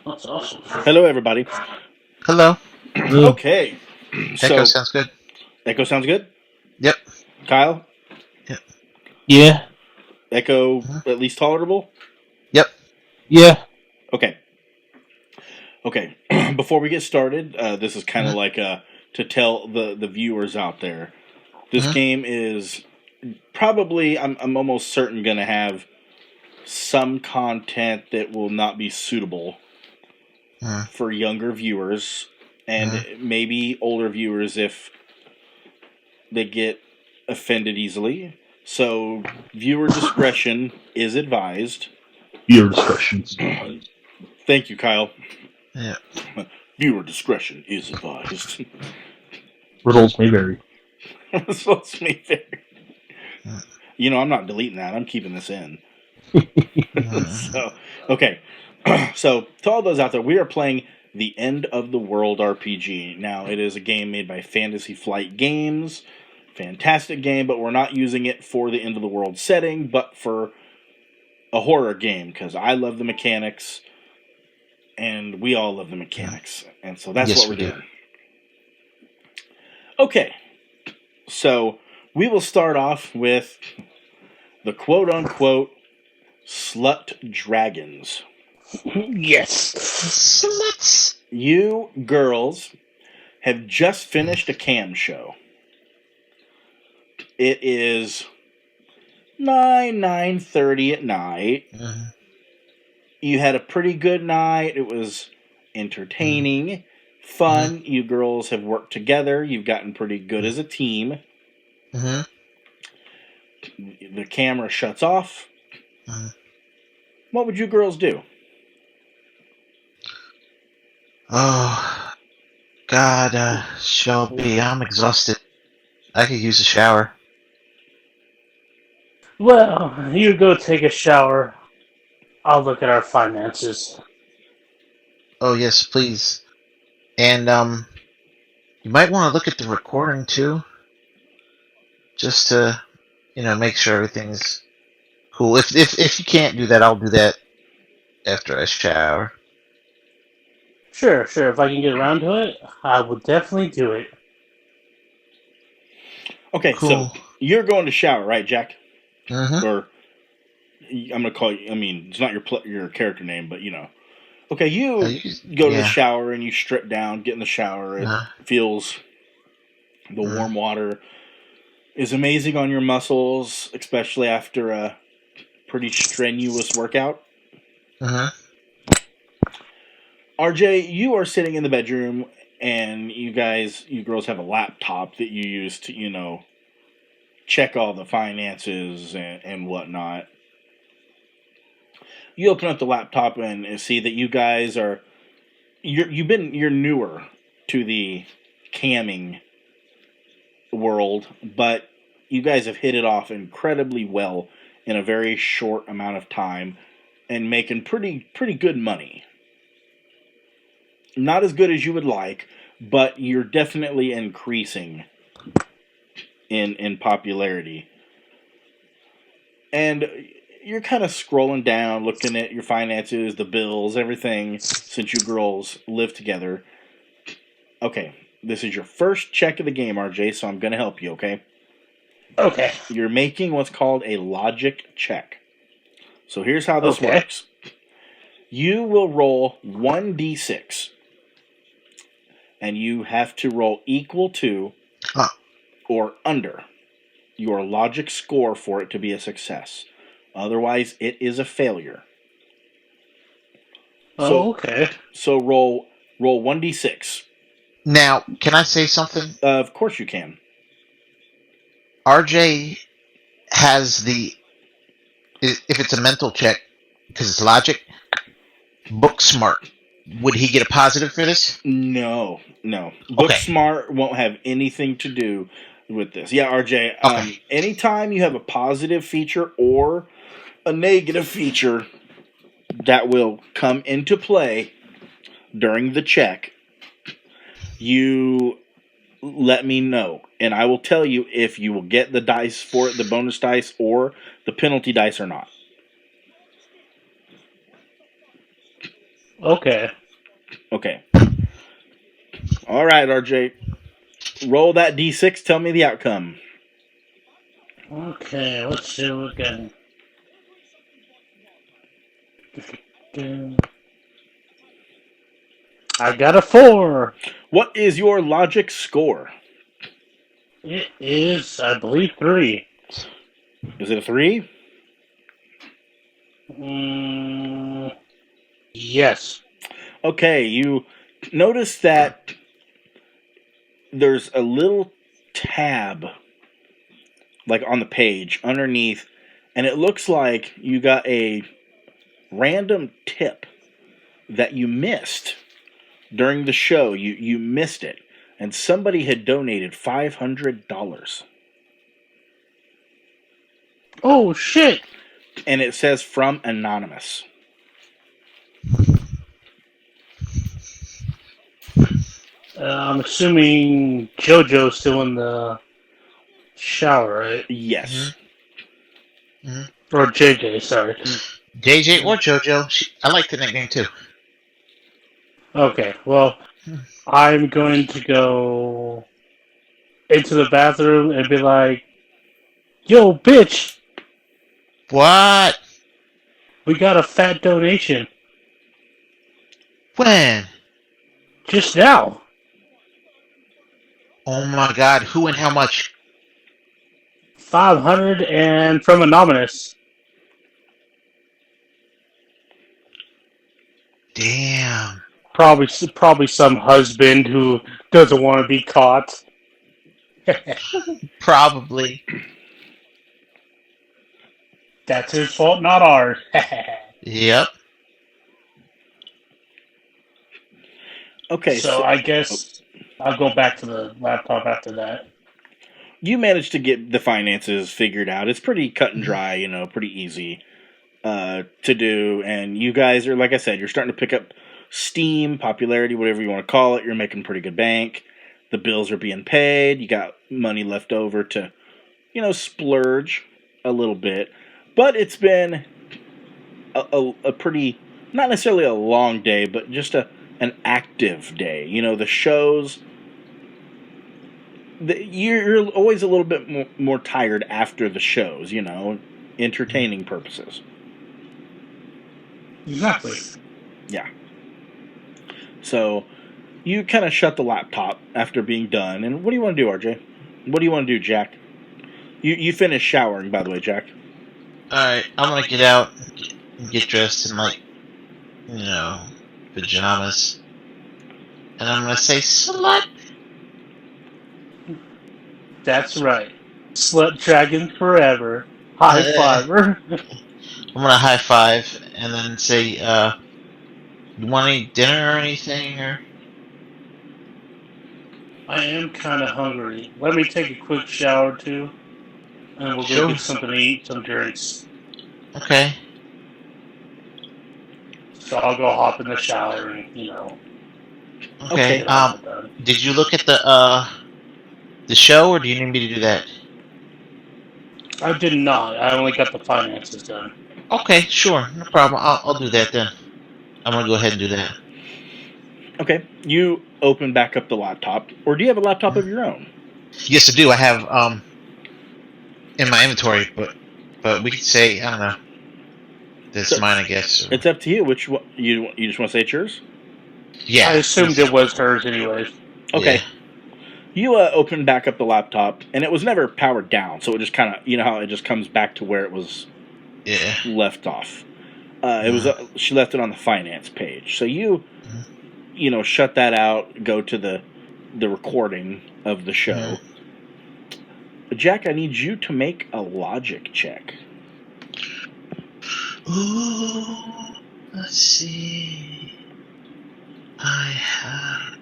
That's awesome. Hello, everybody. Hello. Okay, Echo so sounds good. Echo sounds good. Yep. Kyle, Yep. Yeah. Echo Mhm. at least tolerable. Yep. Yeah. Okay, okay. Before we get started, this is kind of Mhm. like to tell the viewers out there. This Mhm. game is probably I'm almost certain going to have some content that will not be suitable Mhm. for younger viewers and Mhm. maybe older viewers if they get offended easily. So, viewer discretion is advised. Your discretion is advised. Thank you, Kyle. Yeah. Viewer discretion is advised. Results may vary. Supposed to be fair. Mhm. You know, I'm not deleting that. I'm keeping this in. Mhm. So, okay. So, to all those out there, we are playing the End of the World RPG. Now, it is a game made by Fantasy Flight Games. Fantastic game, but we're not using it for the End of the World setting, but for a horror game because I love the mechanics and we all love the mechanics. And so that's what Yes, we're we do. doing. Okay. So we will start off with the quote unquote slut dragons. Yes. Sluts. You girls have just finished a cam show. It is 9:30 at night. Mhm. You had a pretty good night. It was Mhm. entertaining, Mhm. fun. You girls have worked together. You've gotten pretty good as a team. Mhm. The camera shuts off. Mhm. What would you girls do? Oh God, Shelby, I'm exhausted. I could use a shower. Well, you go take a shower. I'll look at our finances. Oh yes, please. And you might want to look at the recording too, just to make sure everything's cool. If you can't do that, I'll do that after I shower. Sure, sure. If I can get around to it, I will definitely do it. Okay, so Cool. you're going to shower, right, Jack? Mhm. Or I'm gonna call you. I mean, it's not your character name, but you know. Okay, you go to the Yeah. shower and you strip down, get in the shower. It Uh, feels the mhm. warm water is amazing on your muscles, especially after a pretty strenuous workout. Mhm. RJ, you are sitting in the bedroom, and you girls have a laptop that you use to, check all the finances and whatnot. You open up the laptop and see that you guys are you're newer to the camming world, but you guys have hit it off incredibly well in a very short amount of time and making pretty good money. Not as good as you would like, but you're definitely increasing in popularity. And you're kind of scrolling down, looking at your finances, the bills, everything since you girls live together. Okay, this is your first check of the game, RJ, so I'm going to help you, okay? Okay. You're making what's called a logic check. So here's how this Okay. works. You will roll 1d6 and you have to roll equal to Huh. or under your logic score for it to be a success. Otherwise, it is a failure. So Oh, okay. so roll 1d6. Now, can I say something? Of course you can. RJ has if it's a mental check because it's logic, book smart. Would he get a positive for this? No. Book Okay. smart won't have anything to do with this. Yeah, RJ. Okay. Anytime you have a positive feature or a negative feature that will come into play during the check, you let me know, and I will tell you if you will get the dice for it, the bonus dice or the penalty dice or not. Okay. Okay. All right, RJ. Roll that D6. Tell me the outcome. Okay, let's see what we got. I got a 4. What is your logic score? It is, I believe, 3. Is it a 3? Yes. Okay, you notice that there's a little tab like on the page underneath, and it looks like you got a random tip that you missed during the show. You missed it, and somebody had donated $500, Oh, shit. and it says from anonymous. I'm assuming JoJo's still in the shower, right? Yes. Or JJ, sorry. JJ or JoJo. I like the nickname too. Okay, well, I'm going to go into the bathroom and be like, yo, bitch, What? we got a fat donation When? just now. Oh my God! Who and how much? 500 and from Anonymous. Damn. Probably some husband who doesn't want to be caught. Probably. That's his fault, not ours. Yep. Okay, So so I guess I'll go back to the laptop after that. you managed to get the finances figured out. It's pretty cut and dry, pretty easy to do. And you guys are, like I said, you're starting to pick up steam, popularity, whatever you want to call it. You're making pretty good bank. The bills are being paid. You got money left over to, splurge a little bit. But it's been a pretty, not necessarily a long day, but just an active day. The shows. You're always a little bit more tired after the shows, entertaining purposes. Exactly. Yeah. So you kind of shut the laptop after being done. And what do you want to do, RJ? What do you want to do, Jack? You finished showering, by the way, Jack. Alright, I'm gonna get out and get dressed in, pajamas. And I'm gonna say, slut! That's right. Slut dragon forever. High fiver. I'm gonna high five and then say, you want any dinner or anything? Or I am kind of hungry. Let me take a quick shower too, and we'll go Sure. get something to eat, some drinks. Okay. So I'll go hop in the shower and, Okay. get all that done. Did you look at the show, or do you need me to do that? I did not. I only got the finances done. Okay, sure, no problem. I'll do that then. I'm gonna go ahead and do that. Okay. You open back up the laptop, or do you have a laptop of your own? Yes, I do. I have in my inventory, but we could say, I don't know. That's mine, I guess. It's up to you. Which one, you just want to say it's yours? Yeah. I assumed it was hers anyways. Okay. Yeah. You open back up the laptop, and it was never powered down, so it just kind of, how it just comes back to where it was left off. It was she left it on the finance page, so you shut that out, go to the recording of the show. Jack, I need you to make a logic check. Ooh, let's see. I have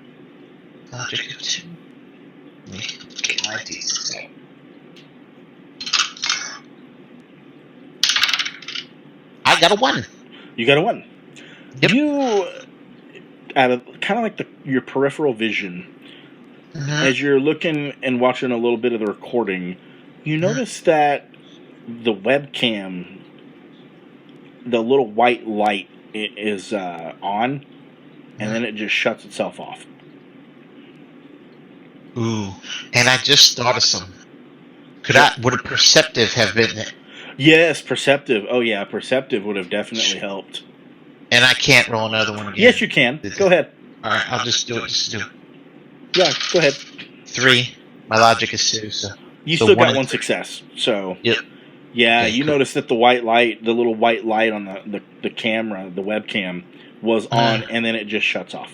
logic of 2. Let me get my D6. I got a 1. You got a 1. Yep. You, out of kind of like your peripheral vision, as you're looking and watching a little bit of the recording, you notice that the webcam, the little white light is on, and then it just shuts itself off. Ooh, and I just thought of some. Would a perceptive have been? Yes, perceptive. Oh yeah, perceptive would have definitely helped. And I can't roll another one again. Yes, you can. Go ahead. All right, I'll just do it. Just do it. Yeah, go ahead. 3. My logic is 2. So you so still got 1 one success. So Yep. yeah, Okay, you cool. noticed that the little white light on the camera, the webcam, was on, and then it just shuts off.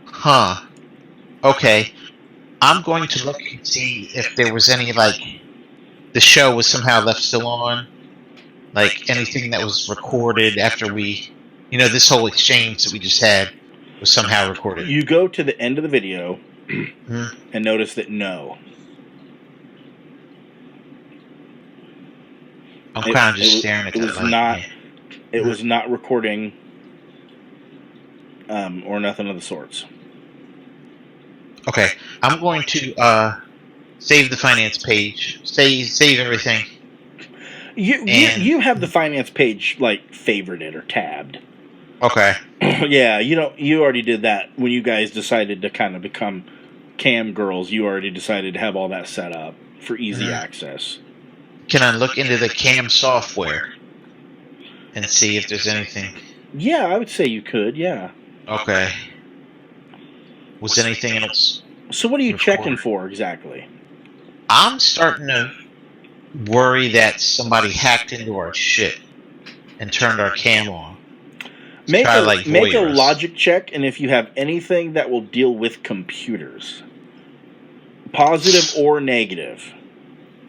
Huh. Okay. I'm going to look and see if there was any, like, the show was somehow left still on. Like, anything that was recorded after we, this whole exchange that we just had was somehow recorded. You go to the end of the video Hmm? and notice that no. I'm kind of just staring at it that was light. not. Yeah. It was not recording, or nothing of the sorts. Okay. I'm going to save the finance page. Save everything. You have the finance page like favorited or tabbed. Okay. Yeah, you already did that when you guys decided to kind of become cam girls. You already decided to have all that set up for easy access. Can I look into the cam software and see if there's anything? Yeah, I would say you could. Yeah. Okay. Was anything else? So what are you Record. checking for exactly? I'm starting to worry that somebody hacked into our shit and turned our cam on. Make a us. logic check, and if you have anything that will deal with computers, positive or negative.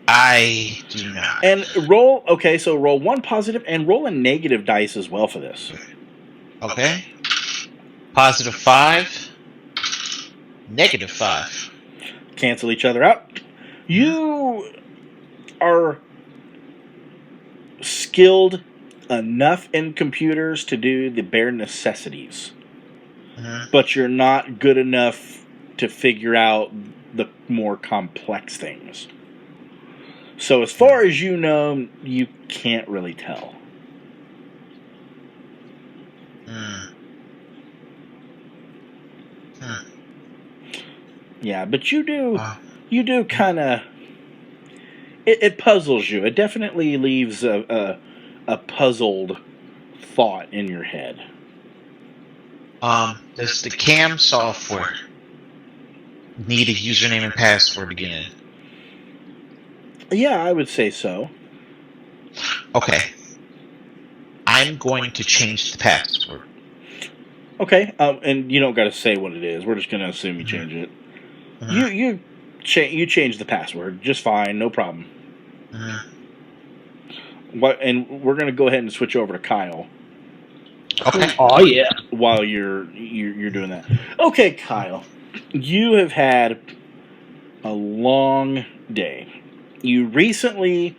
I do not. And roll. Okay, so roll one positive and roll a negative dice as well for this. Okay. Positive 5. Negative 5. Cancel each other out. You are skilled enough in computers to do the bare necessities, but you're not good enough to figure out the more complex things. So as far as you know, you can't really tell. Yeah, but you do kind of. It puzzles you. It definitely leaves a puzzled thought in your head. Does the cam software need a username and password again? Yeah, I would say so. Okay. I'm going to change the password. Okay, and you don't got to say what it is. We're just going to assume you change it. You change the password just fine, no problem. And we're going to go ahead and switch over to Kyle. Okay. Oh yeah. While you're doing that, okay, Kyle, you have had a long day. You recently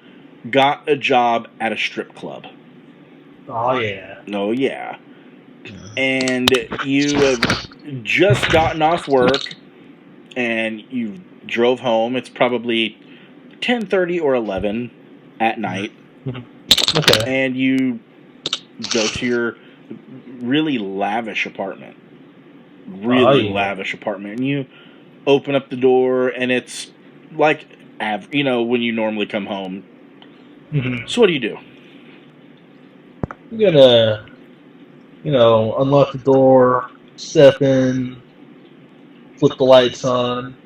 got a job at a strip club. Oh yeah. Oh yeah. And you have just gotten off work, and you drove home. It's probably 10:30 or 11 at night. Okay. And you go to your really lavish apartment. Lavish apartment. And you open up the door, and it's like, when you normally come home. Mm-hmm. So what do? I'm gonna, unlock the door, step in, flip the lights on.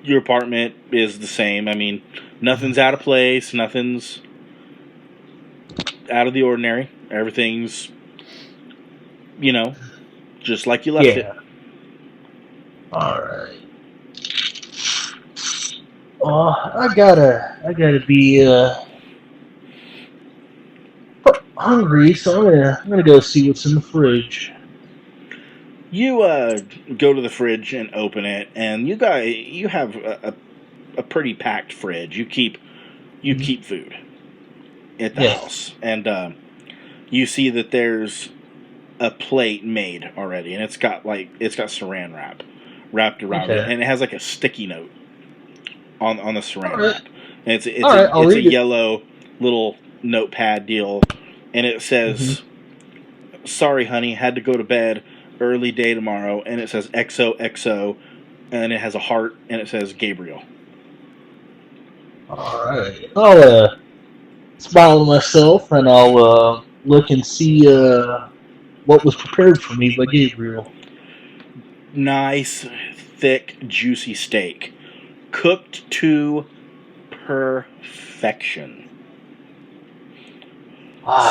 Your apartment is the same. I mean, nothing's out of place. Nothing's out of the ordinary. Everything's, just like you left it. All right. Oh, I gotta be hungry, so I'm gonna go see what's in the fridge. You go to the fridge and open it, and you have a pretty packed fridge. You keep food at the house, and you see that there's a plate made already, and it's got saran wrap wrapped around it, Okay. and it has like a sticky note on the All saran right. wrap. And it's All it's a right. I'll it's a read it. yellow little notepad deal, and it Mm-hmm. says, "Sorry, honey, had to go to bed. Early day tomorrow." And it says XOXO, and it has a heart, and it says Gabriel. All right. I'll smile to myself, and I'll look and see what was prepared for me by Gabriel. Nice, thick, juicy steak, cooked to perfection.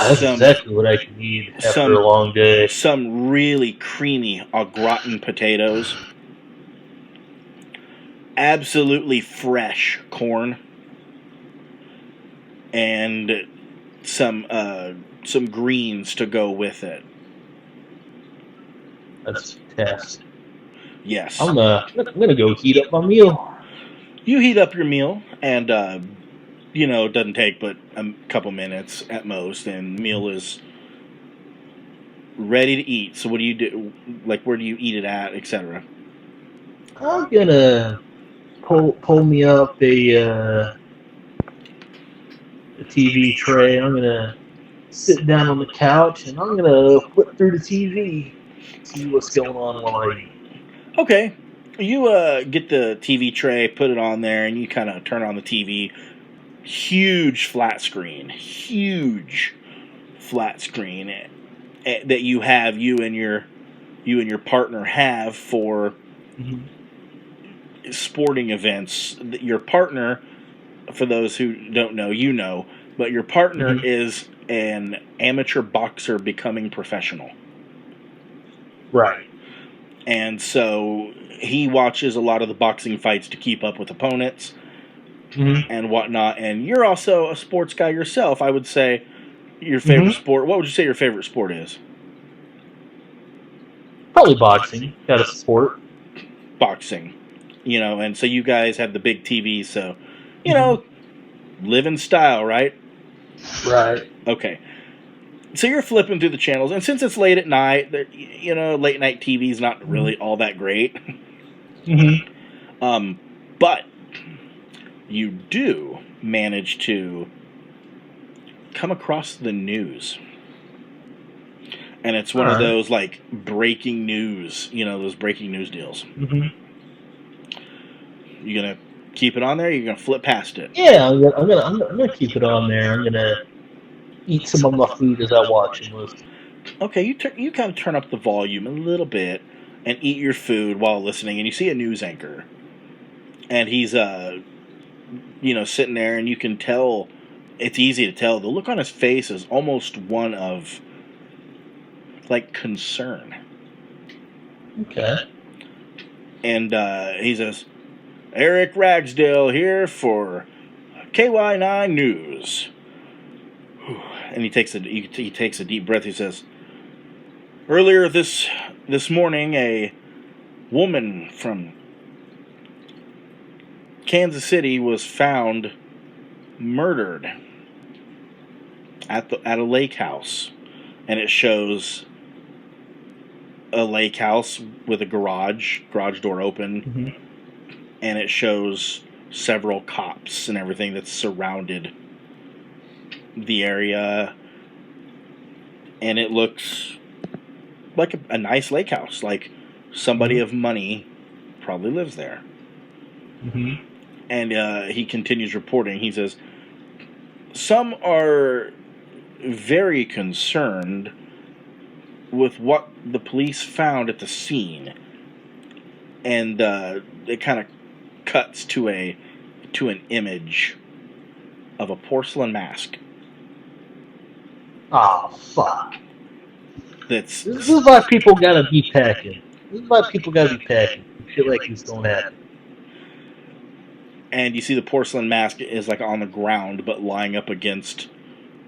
That's Some exactly what I can need after some a long day. some really creamy au gratin potatoes, absolutely fresh corn, and some some greens to go with it. That's fantastic. Yes, I'm gonna go heat up my meal. you heat up your meal, and it doesn't take but a couple minutes at most, and the meal is ready to eat. So what do you do? Like, where do you eat it at, etc.? I'm gonna pull me up a TV tray. I'm gonna sit down on the couch and I'm gonna flip through the TV, see what's going on while I eat. Okay, you get the TV tray, put it on there, and you kind of turn on the TV. Huge flat screen, huge flat screen that you and your partner have for Mm-hmm. sporting events. Your partner, for those who don't know, but your partner Mm-hmm. is an amateur boxer becoming professional. Right. And so he watches a lot of the boxing fights to keep up with opponents Mm-hmm. and whatnot. And you're also a sports guy yourself. I would say your favorite Mm-hmm. sport. What would you say your favorite sport is? Probably boxing. Got to support. Boxing. And so you guys have the big TV, so you Mm-hmm. know, live in style, right? Right. Okay. So you're flipping through the channels, and since it's late at night, late night TV is not Mm-hmm. really all that great. Mm-hmm. But you do manage to come across the news, and it's All one of right. those like breaking news, those breaking news deals. Mm-hmm. You gonna keep it on there? You're gonna flip past it? Yeah, I'm gonna keep it on there. I'm gonna eat some of my food as I watch and listen. Okay, you kind of turn up the volume a little bit and eat your food while listening, and you see a news anchor, and he's sitting there, and you can tell. It's easy to tell. The look on his face is almost one of like concern, Okay. and he says, "Eric Ragsdale here for KY9 News." And he takes a deep breath. He says, "Earlier this morning, a woman from Kansas City was found murdered at a lake house, and it shows a lake house with a garage door open, Mm-hmm. and it shows several cops and everything that's surrounded the area, and it looks like a nice lake house, like somebody Mm-hmm. of money probably lives there." Mm-hmm. And he continues reporting. He says, "Some are very concerned with what the police found at the scene," and it kind of cuts to an image of a porcelain mask Oh fuck. that's This is why people gotta be packing. This is why people gotta be packing. Shit like this don't happen. and you see the porcelain mask is like on the ground but lying up against,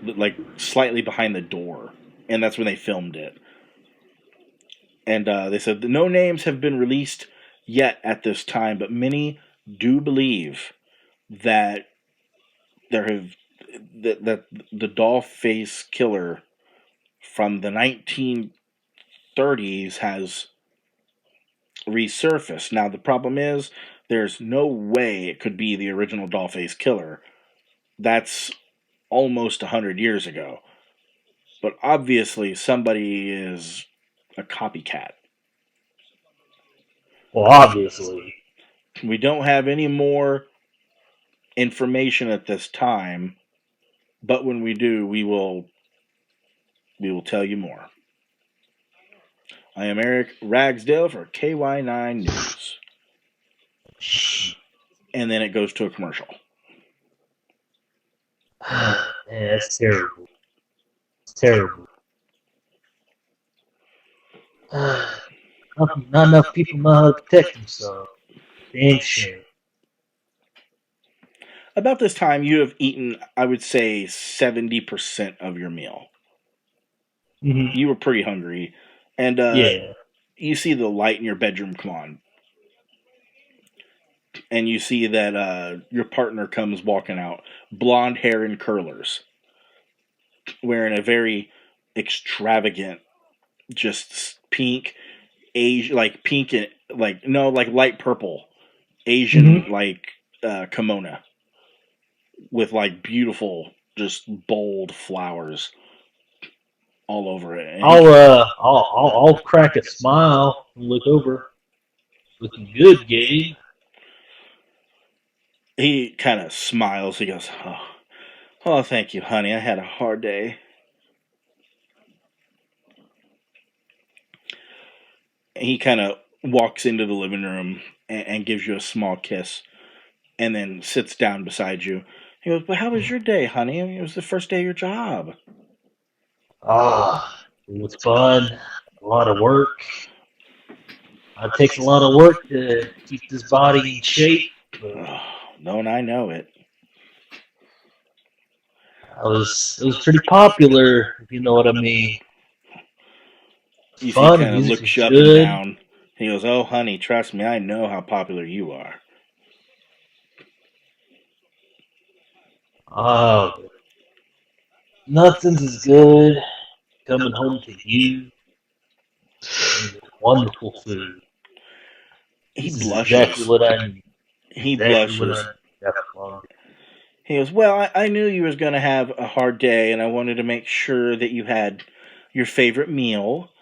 like, slightly behind the door, and that's when they filmed it. And they said no names have been released yet at this time, but many do believe that there have that the doll face killer from the 1930s has resurfaced. Now the problem is there's no way it could be the original Dollface Killer. That's almost 100 years ago. But obviously somebody is a copycat. Well, obviously. We don't have any more information at this time, but when we do, we will tell you more. I am Eric Ragsdale for KY9 News. And then it goes to a commercial. Man, that's terrible. It's terrible. Not enough people know how to protect themselves. Damn shame. About this time, you have eaten, I would say, 70% of your meal. Mm-hmm. You were pretty hungry. And Yeah. you see the light in your bedroom come on. And you see that your partner comes walking out, blonde hair and curlers, wearing a very extravagant, just pink, Asian, like pink and like no, like light purple, Asian like kimono with like beautiful, just bold flowers all over it. And I'll crack a smile and look over. Looking good, Gabe. he kind of smiles. He goes, "Oh, thank you, honey. I had a hard day." He kind of walks into the living room and gives you a small kiss, and then sits down beside you. He goes, "But how was your day, honey? It was the first day of your job." It was fun. A lot of work. It takes a lot of work to keep this body in shape. Oh, don't I know it? It was pretty popular, if you know what I mean. You see, he Fun, kind of music looks was you up and good. down. He goes, "Oh, honey, trust me, I know how popular you are." Oh, nothing's as good coming home to you and this wonderful food. He This is exactly blushes. what I need. He Exactly what blushes. I need after long. He goes, "Well, I knew you was going to have a hard day, and I wanted to make sure that you had your favorite meal.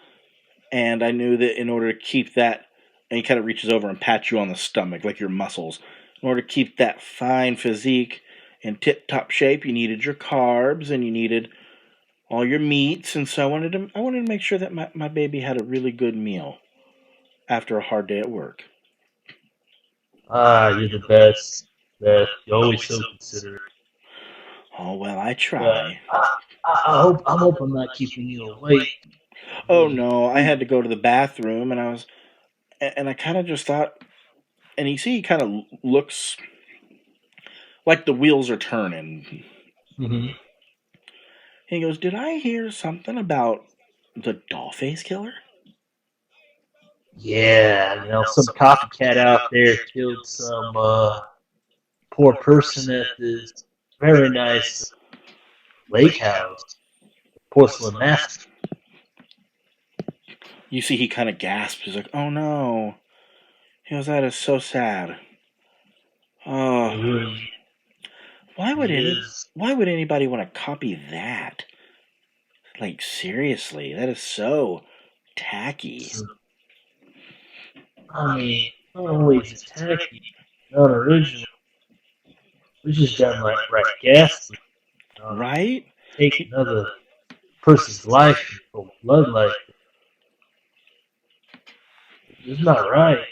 And I knew that in order to keep that," and he kind of reaches over and pats you on the stomach, like your muscles. "In order to keep that fine physique in tip-top shape, you needed your carbs and you needed all your meats. And so I wanted to make sure that my baby had a really good meal after a hard day at work." You're the best. Best. You're always so considerate. "Oh, well, I But try." I'm hope I'm not keeping you awake. "Oh no, I had to go to the bathroom, and I kind of just thought," and you see he kind of looks like the wheels are turning. Mm-hmm. He goes, "Did I hear something about the Dollface Killer?" Yeah, some copycat out there killed some poor person at this very nice lake house, porcelain mask. You see he kind of gasps. He's like, "Oh no." He goes, "That is so sad. It Oh, really is. why would anybody want to copy that? Like seriously, that is so tacky." I mean, not only is it tacky, not original, it's just downright ghastly. Right? Take another person's life in cold blood like that. It's not right.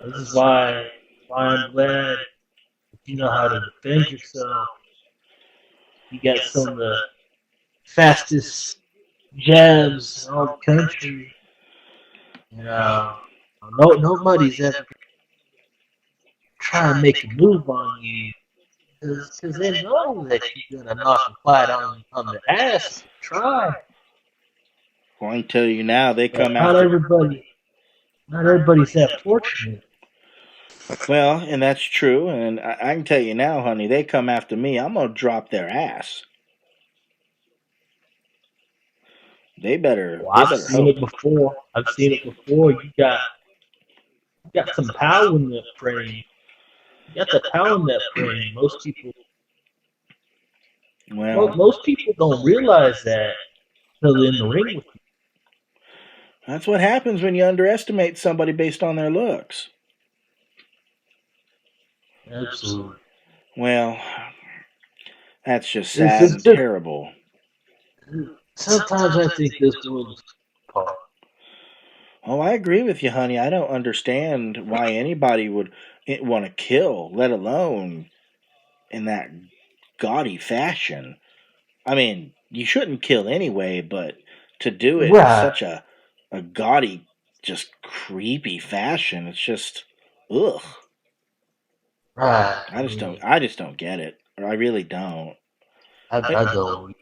This is why I'm glad you know how to defend yourself. You got some of the fastest jabs in all the country. You know, nobody's ever try and make a move on you because they know that you're gonna knock them flat on the ass if you try. Well, I can tell you now, they But come after. not everybody's that fortunate. Well, and that's true, and I can tell you now, honey, they come after me, I'm gonna drop their ass. They better Well, I've seen hope. it before. I've seen it before. You got some power in that frame. You got that power in that frame. Well, Most people don't realize that until they're in the ring with that's what happens when you underestimate somebody based on their looks. you. Absolutely. Well, that's just It's sad and just terrible. sometimes I think this world is apart. Oh, I agree with you, honey. I don't understand why anybody would want to kill, let alone in that gaudy fashion. I mean, you shouldn't kill anyway, but to do it in Right, such a gaudy, just creepy fashion, it's just ugh. right. I just don't get it. I really don't. And, I don't.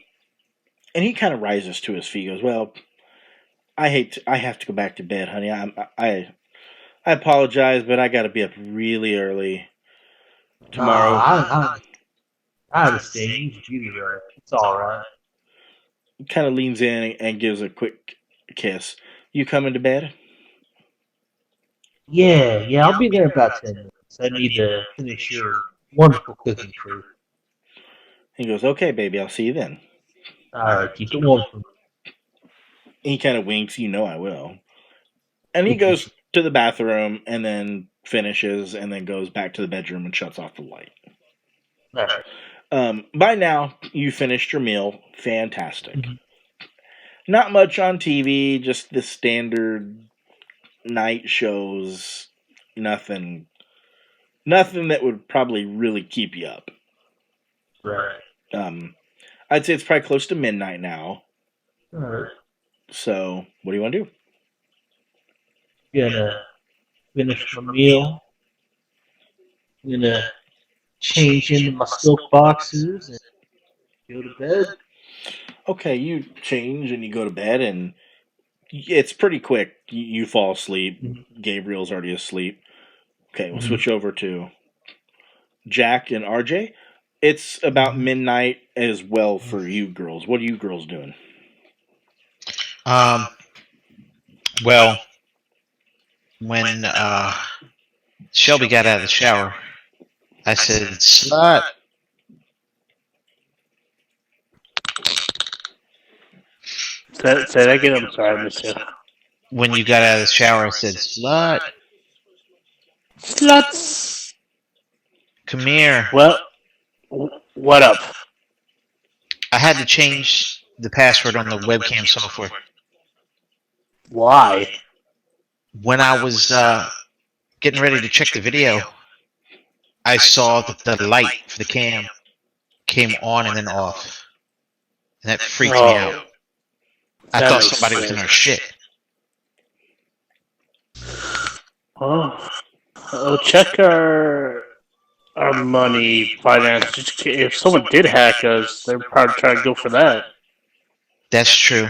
and he kind of rises to his feet. Goes, well, I have to go back to bed, honey. I apologize, but I got to be up really early No, tomorrow. I understand. You need to be right. It's all right. Kind of leans in and gives a quick kiss. You coming to bed? Yeah. I'll be there in about 10 minutes. I need to finish your wonderful cooking crew. He goes, okay, baby, I'll see you then. All right, keep it warm for He kind of winks, you know I will. And he me. goes to the bathroom and then finishes and then goes back to the bedroom and shuts off the light. All right. By now, you finished your meal. Fantastic. Mm-hmm. Not much on TV, just the standard night shows. Nothing that would probably really keep you up. Right. I'd say it's probably close to midnight now. All right. So, what do you want to do? Gonna finish my meal. Gonna change into my silk boxers and go to bed. Okay, you change and you go to bed, and it's pretty quick. You fall asleep. Mm-hmm. Gabriel's already asleep. Okay, we'll Mm-hmm. switch over to Jack and RJ. It's about midnight as well for you girls. What are you girls doing? Um, well, when Shelby got out of the shower, I said, "Slut." Say that again. I'm sorry, I missed you. When you got out of the shower, I said, "Slut, Sluts. come here." Well, what up? I had to change the password on the webcam software. Why? When I was getting ready to check the video, I saw that the light for the cam came on and then off. And that freaked me out. I That thought makes somebody was in our shit. Oh, check our money finance. If someone did hack us, they're probably trying to go for that. That's true.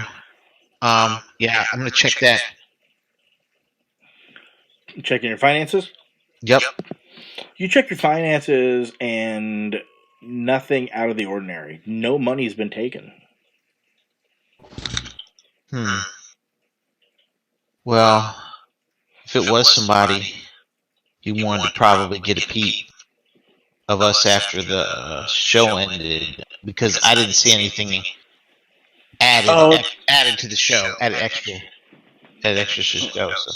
Yeah, I'm gonna check that. Checking your finances? Yep. You check your finances and nothing out of the ordinary. No money's been taken. Well, if it was somebody, you wanted to probably get a peep of us after the show ended, because I didn't see anything added to the show, added extra to the show. So.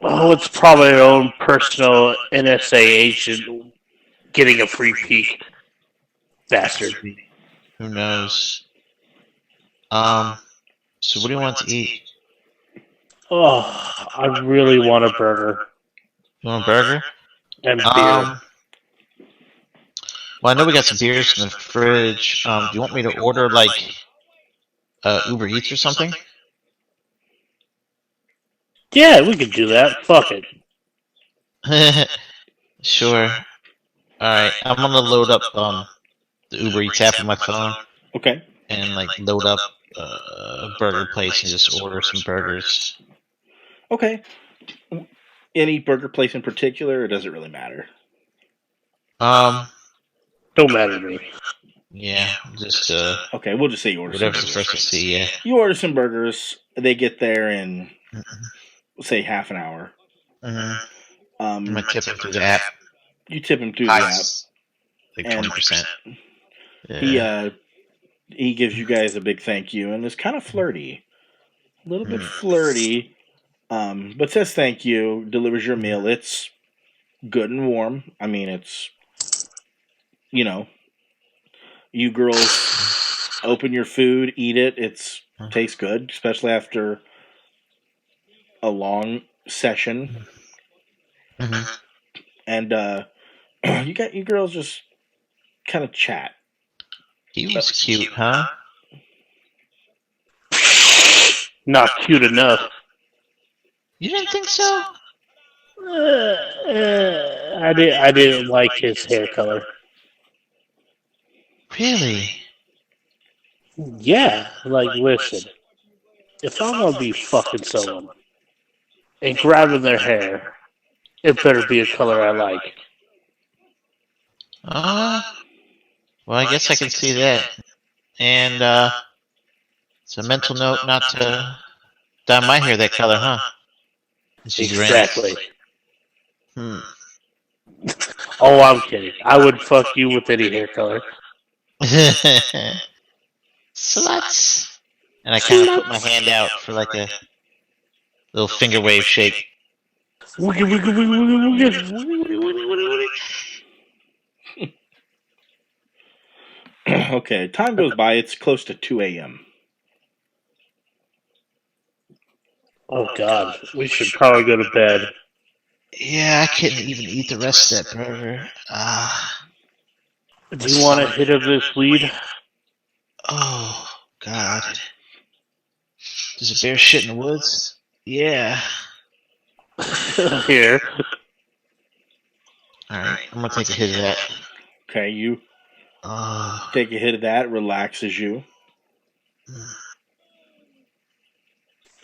Oh, it's probably our own personal NSA agent getting a free peek. Bastard. Who knows? So what do you want to eat? Oh, I really want a burger. You want a burger? And beer. Well, I know we got some beers in the fridge. Do you want me to order like Uber Eats or something? Yeah, we could do that. Fuck it. Sure. Alright, I'm gonna load up the Uber Eats app on my phone. Okay. And like load up a burger place and just order some burgers. Okay. Any burger place in particular, or does it really matter? Don't matter to me. Yeah, just okay, we'll just say you order whatever's some the first to see. Yeah. You order some burgers. They get there in say half an hour. I'm gonna tip him through the app. You tip him through the app, like and 20%. Yeah. He gives you guys a big thank you, and is kind of flirty, a little bit flirty, but says thank you. Delivers your meal. It's good and warm. I mean, it's you girls open your food, eat it. It's tastes good, especially after a long session. And you girls just kind of chat. He was cute, huh? Not cute enough. You didn't think so? I didn't like his hair color. Really? Yeah, like listen. If I'm gonna be fucking someone and grabbing their hair, it better be a color I like. Well, I guess I can see that. And it's a mental note not to dye my hair that color, huh? Exactly. Oh, I'm kidding. I would fuck you with any hair color. Sluts. And I kind of put my hand out for like a little finger wave shake. Okay, time goes by. It's close to 2 a.m. Oh God, we should probably go to bed. Yeah, I couldn't even eat the rest of that burger. Do you want a hit of this weed? Oh, God. Does a bear shit in the woods? Yeah. Here. Alright, I'm gonna take a hit of that. Okay, you take a hit of that. It relaxes you.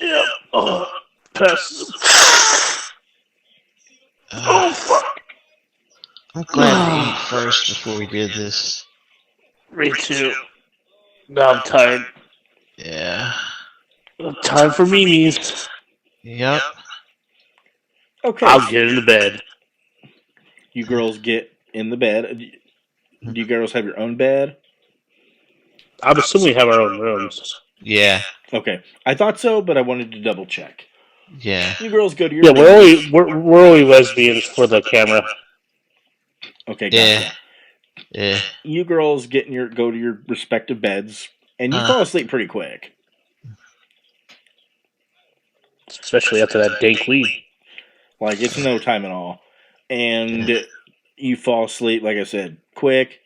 Yep. Pass. Oh, fuck. I'm glad we ate first before we did this. Me too. Now I'm tired. Yeah. Time for memes. Yep. Okay. I'll get into bed. You girls get in the bed. Do you girls have your own bed? I'm assuming we have our own rooms. Yeah. Okay. I thought so, but I wanted to double check. Yeah. You girls go to your Yeah, we're only lesbians for the camera. Okay, gotcha. Yeah. You girls go to your respective beds, and you fall asleep pretty quick. Especially after that dank weed. Like, it's no time at all. And you fall asleep, like I said, quick.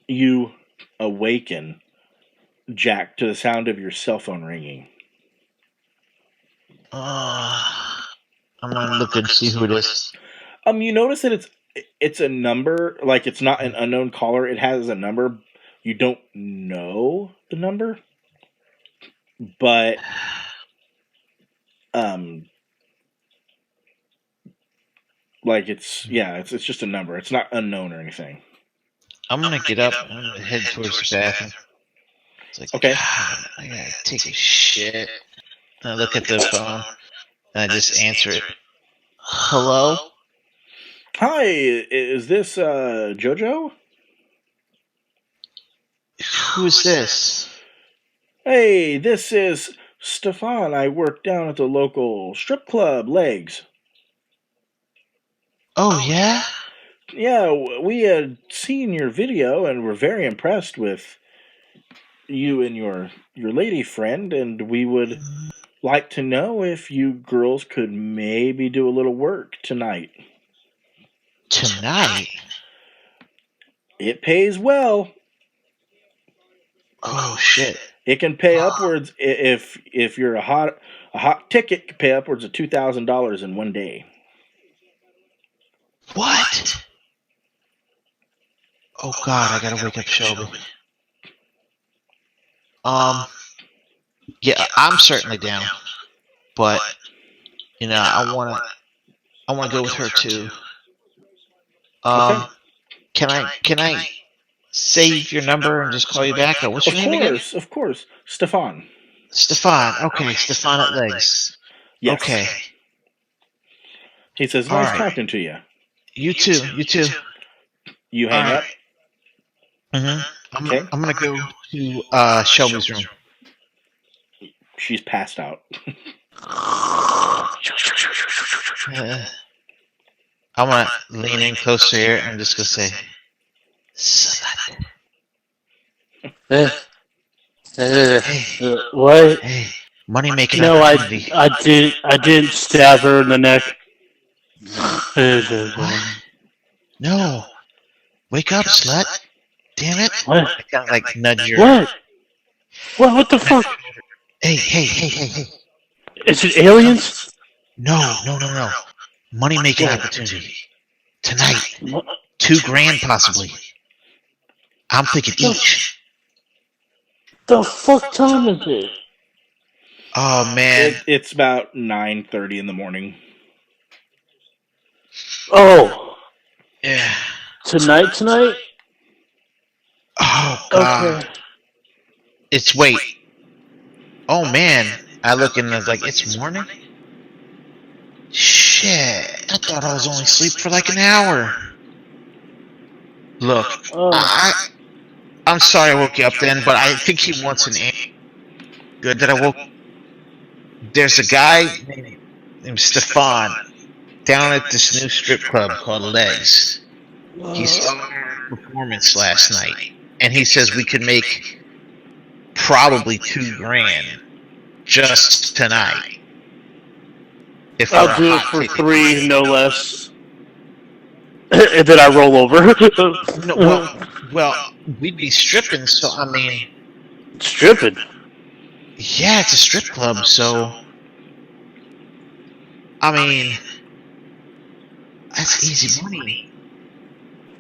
You awaken, Jack, to the sound of your cell phone ringing. I'm gonna look and see who it is. You notice that it's a number, like it's not an unknown caller. It has a number. You don't know the number, but like it's just a number. It's not unknown or anything. I'm gonna get up and I'm gonna head towards the bathroom. It's like, okay, God, I gotta take a shit. And I look at the phone and I just answer it. Hello? Hi, is this JoJo? Who's this? Hey, this is Stefan. I work down at the local strip club, Legs. Oh, yeah? Yeah, we had seen your video and were very impressed with you and your lady friend, and we would like to know if you girls could maybe do a little work tonight. Tonight? It pays well. Oh, shit. It can pay upwards if you're a hot ticket. It can pay upwards of $2,000 in one day. What? Oh God, I gotta wake up Shelby. Yeah, I'm certainly down, but I wanna go with her too. Okay. Can I save your number and just call you back? Or what's your name again? Of course, Stefan. Stefan. Okay, Stefan at Legs. Yes. Okay. He says, All nice right. talking to you. You too. You too. You hang All up? Okay. I'm gonna go to Shelby's room. She's passed out. I'm gonna lean in close to her and I'm just gonna say, "Slut." Hey, What? hey, money making No, opportunity. I didn't stab her in the neck. What? No. Wake up, slut. Damn it. What? I kind of like nudge your. What? What the fuck? Hey. Is it aliens? No. Money making opportunity. Tonight. $2,000 possibly. I'm thinking each. The fuck time is it? Oh man. It's about 9:30 in the morning. Oh, Yeah. tonight? Oh god. Okay. It's wait. Oh man. I look and it's like it's morning. Shit. I thought I was only asleep for like an hour. Look, Oh. I'm sorry I woke you up then, but I think he wants an answer. Good that I woke. There's a guy named Stefan down at this new strip club called Legs. He saw our performance last night, and he says we could make probably $2,000 just tonight. If we're I'll a do it hot for ticket. 3, no less. And then I roll over. No, well, we'd be stripping, so I mean, Stripping? yeah, it's a strip club, so I mean, that's easy money.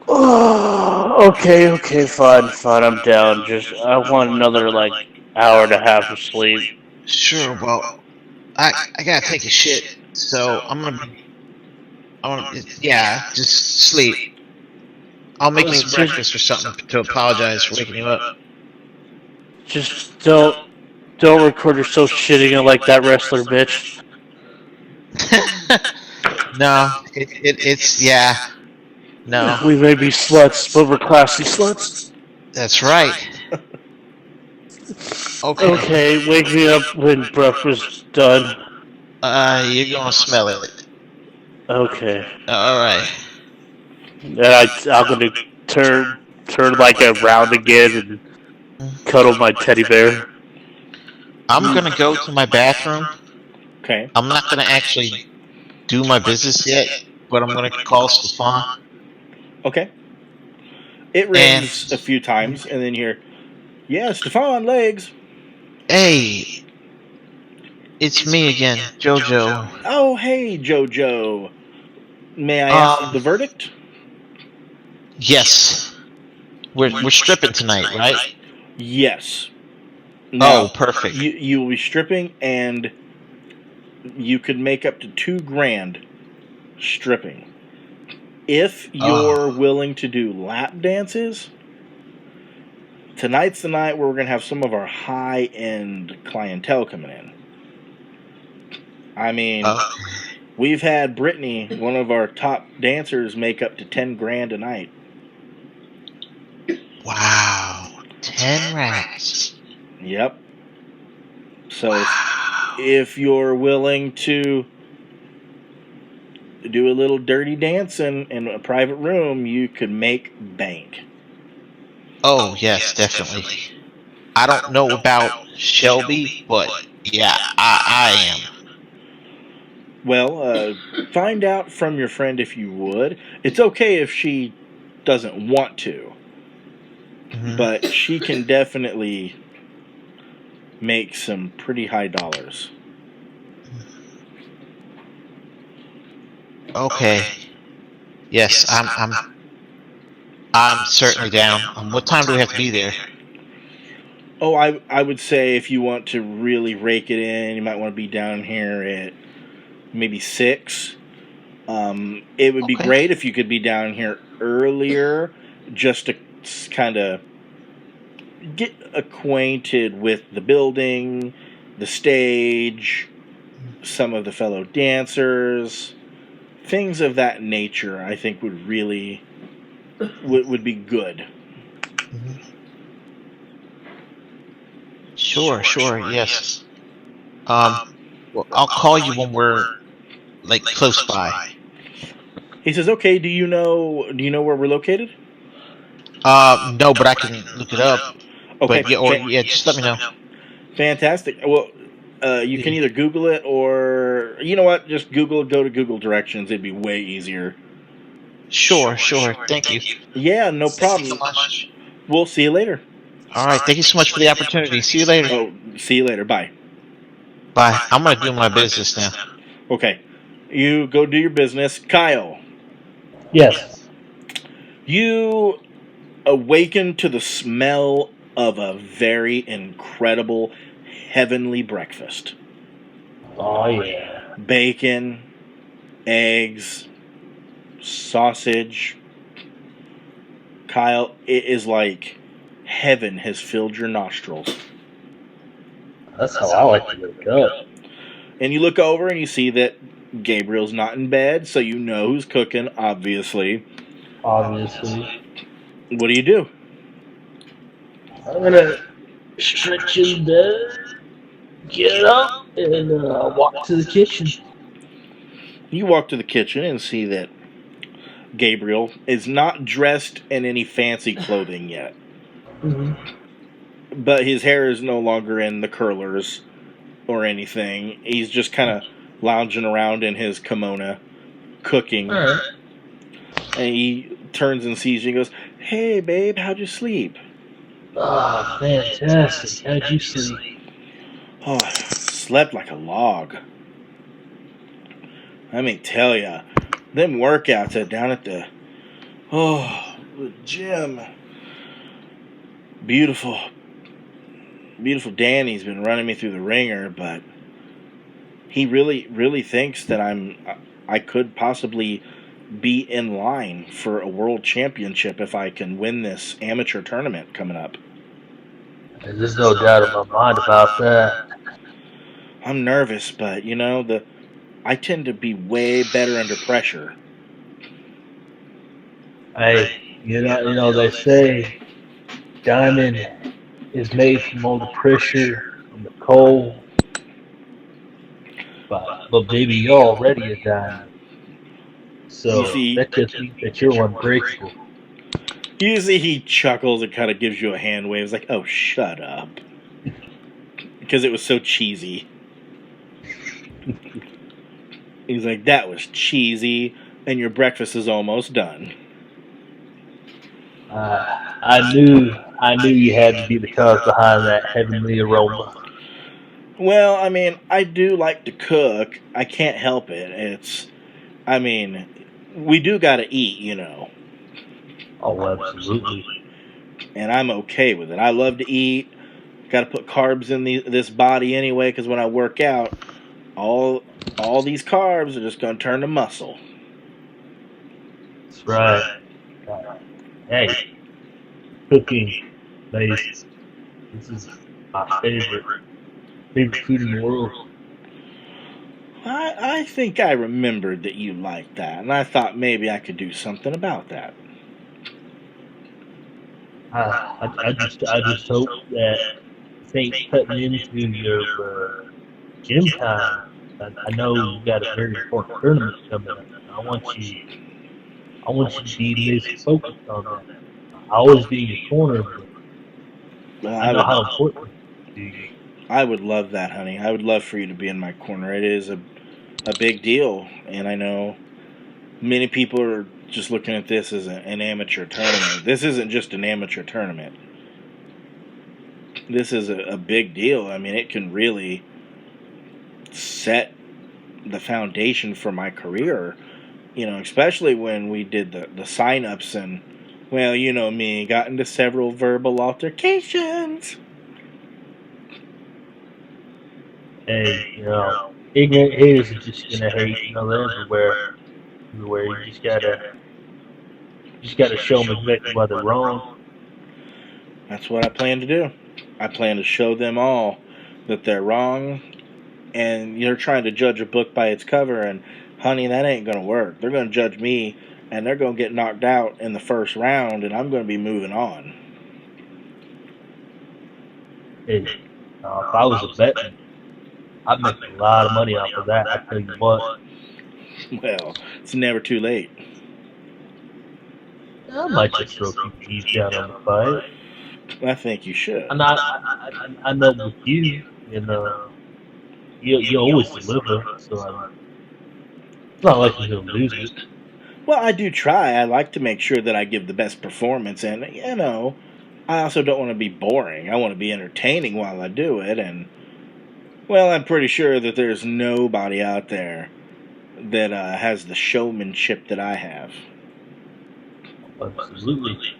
Oh, okay, fine, I'm down. Just, I want another, like, hour and a half of sleep. Sure, well, I gotta take a shit, so yeah, just sleep. I'll make you some breakfast or something to apologize for waking you up. Just don't record yourself shitting it like that wrestler bitch. No, it's yeah, no, We may be sluts, but we're classy sluts. that's right. Okay, Okay, wake me up when breakfast's done. you're gonna smell it. Okay. All right. And I'm gonna turn like around again and cuddle my teddy bear. I'm gonna go to my bathroom. Okay. I'm not gonna actually do my business yet, but I'm gonna call Stefan. Okay. It And rings a few times, and then you hear, yeah, Stefan, Legs. hey, it's me again, JoJo. Oh, hey, JoJo. May I ask the verdict? Yes, we're stripping tonight, right? Yes. Now, Oh, perfect. you will be stripping, and you could make up to $2,000 stripping. If you're willing to do lap dances, tonight's the night where we're going to have some of our high-end clientele coming in. I mean, we've had Brittany, one of our top dancers, make up to $10,000 a night. Wow, 10 racks. Yep. So if you're willing to do a little dirty dancing in a private room, you could make bank. Oh yes, definitely. I don't know about Shelby, but yeah, I am. Well, find out from your friend if you would. It's okay if she doesn't want to, but she can definitely make some pretty high dollars. Okay. Yes, I'm certainly down. What time do we have to be there? Oh, I would say if you want to really rake it in, you might want to be down here at maybe 6. It would be great if you could be down here earlier, just to kind of get acquainted with the building, the stage, some of the fellow dancers. things of that nature, I think would really would be good. Mhm. Sure, yes. Well, I'll call you when we're like close by. He says, "Okay, do you know where we're located?" No, but I can look it up. Okay, But yeah, or yeah, just let me know. fantastic. Well, you can Yeah. either Google it or you know what, just go to Google directions. It'd be way easier. Sure. Thank you. Yeah, no Thank you so problem. much. We'll see you later. All right, thank you so much for the opportunity. See you later. Oh, see you later. Bye. Bye. I'm gonna do my business now. Okay, you go do your business, Kyle. Yes. You awaken to the smell of a very incredible heavenly breakfast. Oh yeah. Bacon, eggs, sausage. Kyle, it is like heaven has filled your nostrils. That's how I like to wake up. And you look over and you see that Gabriel's not in bed, so you know who's cooking, obviously. Obviously, What do you do? I'm gonna stretch in bed, get up, and walk to the kitchen. You walk to the kitchen and see that Gabriel is not dressed in any fancy clothing yet. Mm-hmm. But his hair is no longer in the curlers or anything. He's just kind of lounging around in his kimono, cooking. All right. And he turns and sees you and goes, "Hey, babe, how'd you sleep?" Ah, fantastic. How'd you sleep? "Oh, slept like a log. Let me tell ya, them workouts are down at the gym. Beautiful, beautiful Danny's been running me through the ringer, but he really thinks that I could possibly be in line for a world championship if I can win this amateur tournament coming up. There's no doubt in my mind about that. I'm nervous, but I tend to be way better under pressure." Hey, they say diamond is made from all the pressure and the cold, but baby, you're already a diamond. You So see, that just means that you're unbreakable. usually he chuckles and kind of gives you a hand wave. It's like, "Oh, shut up," because it was so cheesy. He's like, "That was cheesy, and your breakfast is almost done." Uh, I knew you had to be the cause behind that heavenly aroma. Well, I mean, I do like to cook. I can't help it. I mean, we do got to eat. Oh, absolutely. And I'm okay with it. I love to eat. Got to put carbs in this body anyway, because when I work out, all these carbs are just going to turn to muscle. That's right. Hey, cooking, amazing. This is my favorite food in the world. I think I remembered that you liked that, and I thought maybe I could do something about that. I just hope that this ain't cutting into your gym time. I know you got a very important tournament coming up. I want you to be laser focused on that. I always be in your corner, but Well, I know how important it is to you. I would love that, honey. I would love for you to be in my corner. It is a big deal, and I know many people are just looking at this as an amateur tournament. This isn't just an amateur tournament. This is a big deal. I mean, it can really set the foundation for my career. Especially when we did the sign-ups and, well, you know me, got into several verbal altercations. Hey, ignorant haters are just gonna hate. They're everywhere. Everywhere. You just gotta show them exactly why they're wrong. That's what I plan to do. I plan to show them all that they're wrong, and you're trying to judge a book by its cover, and Honey, that ain't going to work. They're going to judge me, and they're going to get knocked out in the first round, and I'm going to be moving on. Hey, if I was a betting, I'd make a lot of money off of that. I tell you what. Well, it's never too late. I might just throw a few G's down on the fight. I think you should. I know with you, you always deliver, so it's not like you're gonna lose it. Well, I do try. I like to make sure that I give the best performance, and I also don't want to be boring. I want to be entertaining while I do it, and well, I'm pretty sure that there's nobody out there that has the showmanship that I have. Absolutely.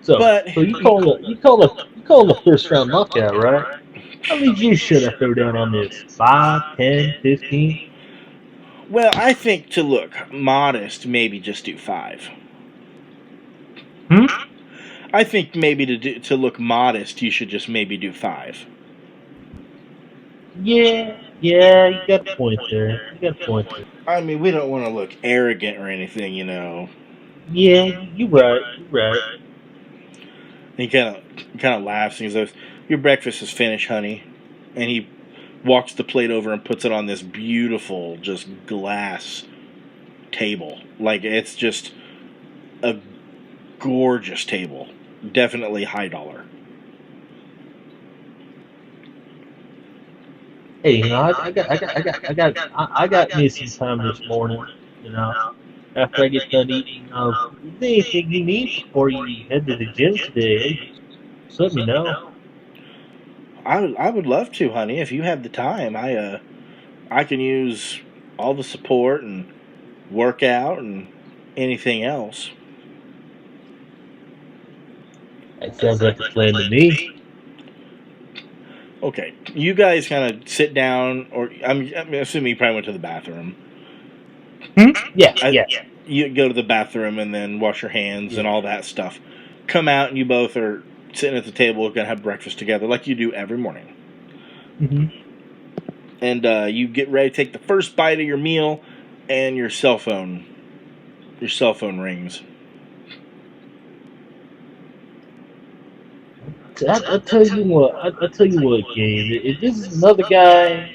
So you call a first round knockout, right? How many G's should I throw down on this? 5, 10, 15? Well, I think to look modest, maybe just do 5. Hmm? I think maybe to look modest, you should just maybe do 5. Yeah, you got a point there. I mean, we don't want to look arrogant or anything, Yeah, you're right. He kind of laughs and he says, "Your breakfast is finished, honey." And he walks the plate over and puts it on this beautiful, just glass table. Like, it's just a gorgeous table. Definitely high dollar. Hey, I got me some time this morning. After I get done eating. Is there anything you need before you head to the gym today? Hey, just let me know. I would love to, honey, if you have the time. I can use all the support and workout and anything else. That sounds like a plan to me. Okay, you guys kind of sit down, or I'm assuming you probably went to the bathroom. Yeah. You go to the bathroom and then wash your hands and all that stuff. Come out and you both are sitting at the table, gonna have breakfast together like you do every morning. Mm-hmm. And you get ready to take the first bite of your meal, and your cell phone rings. I tell you what, Gabe. If this is another guy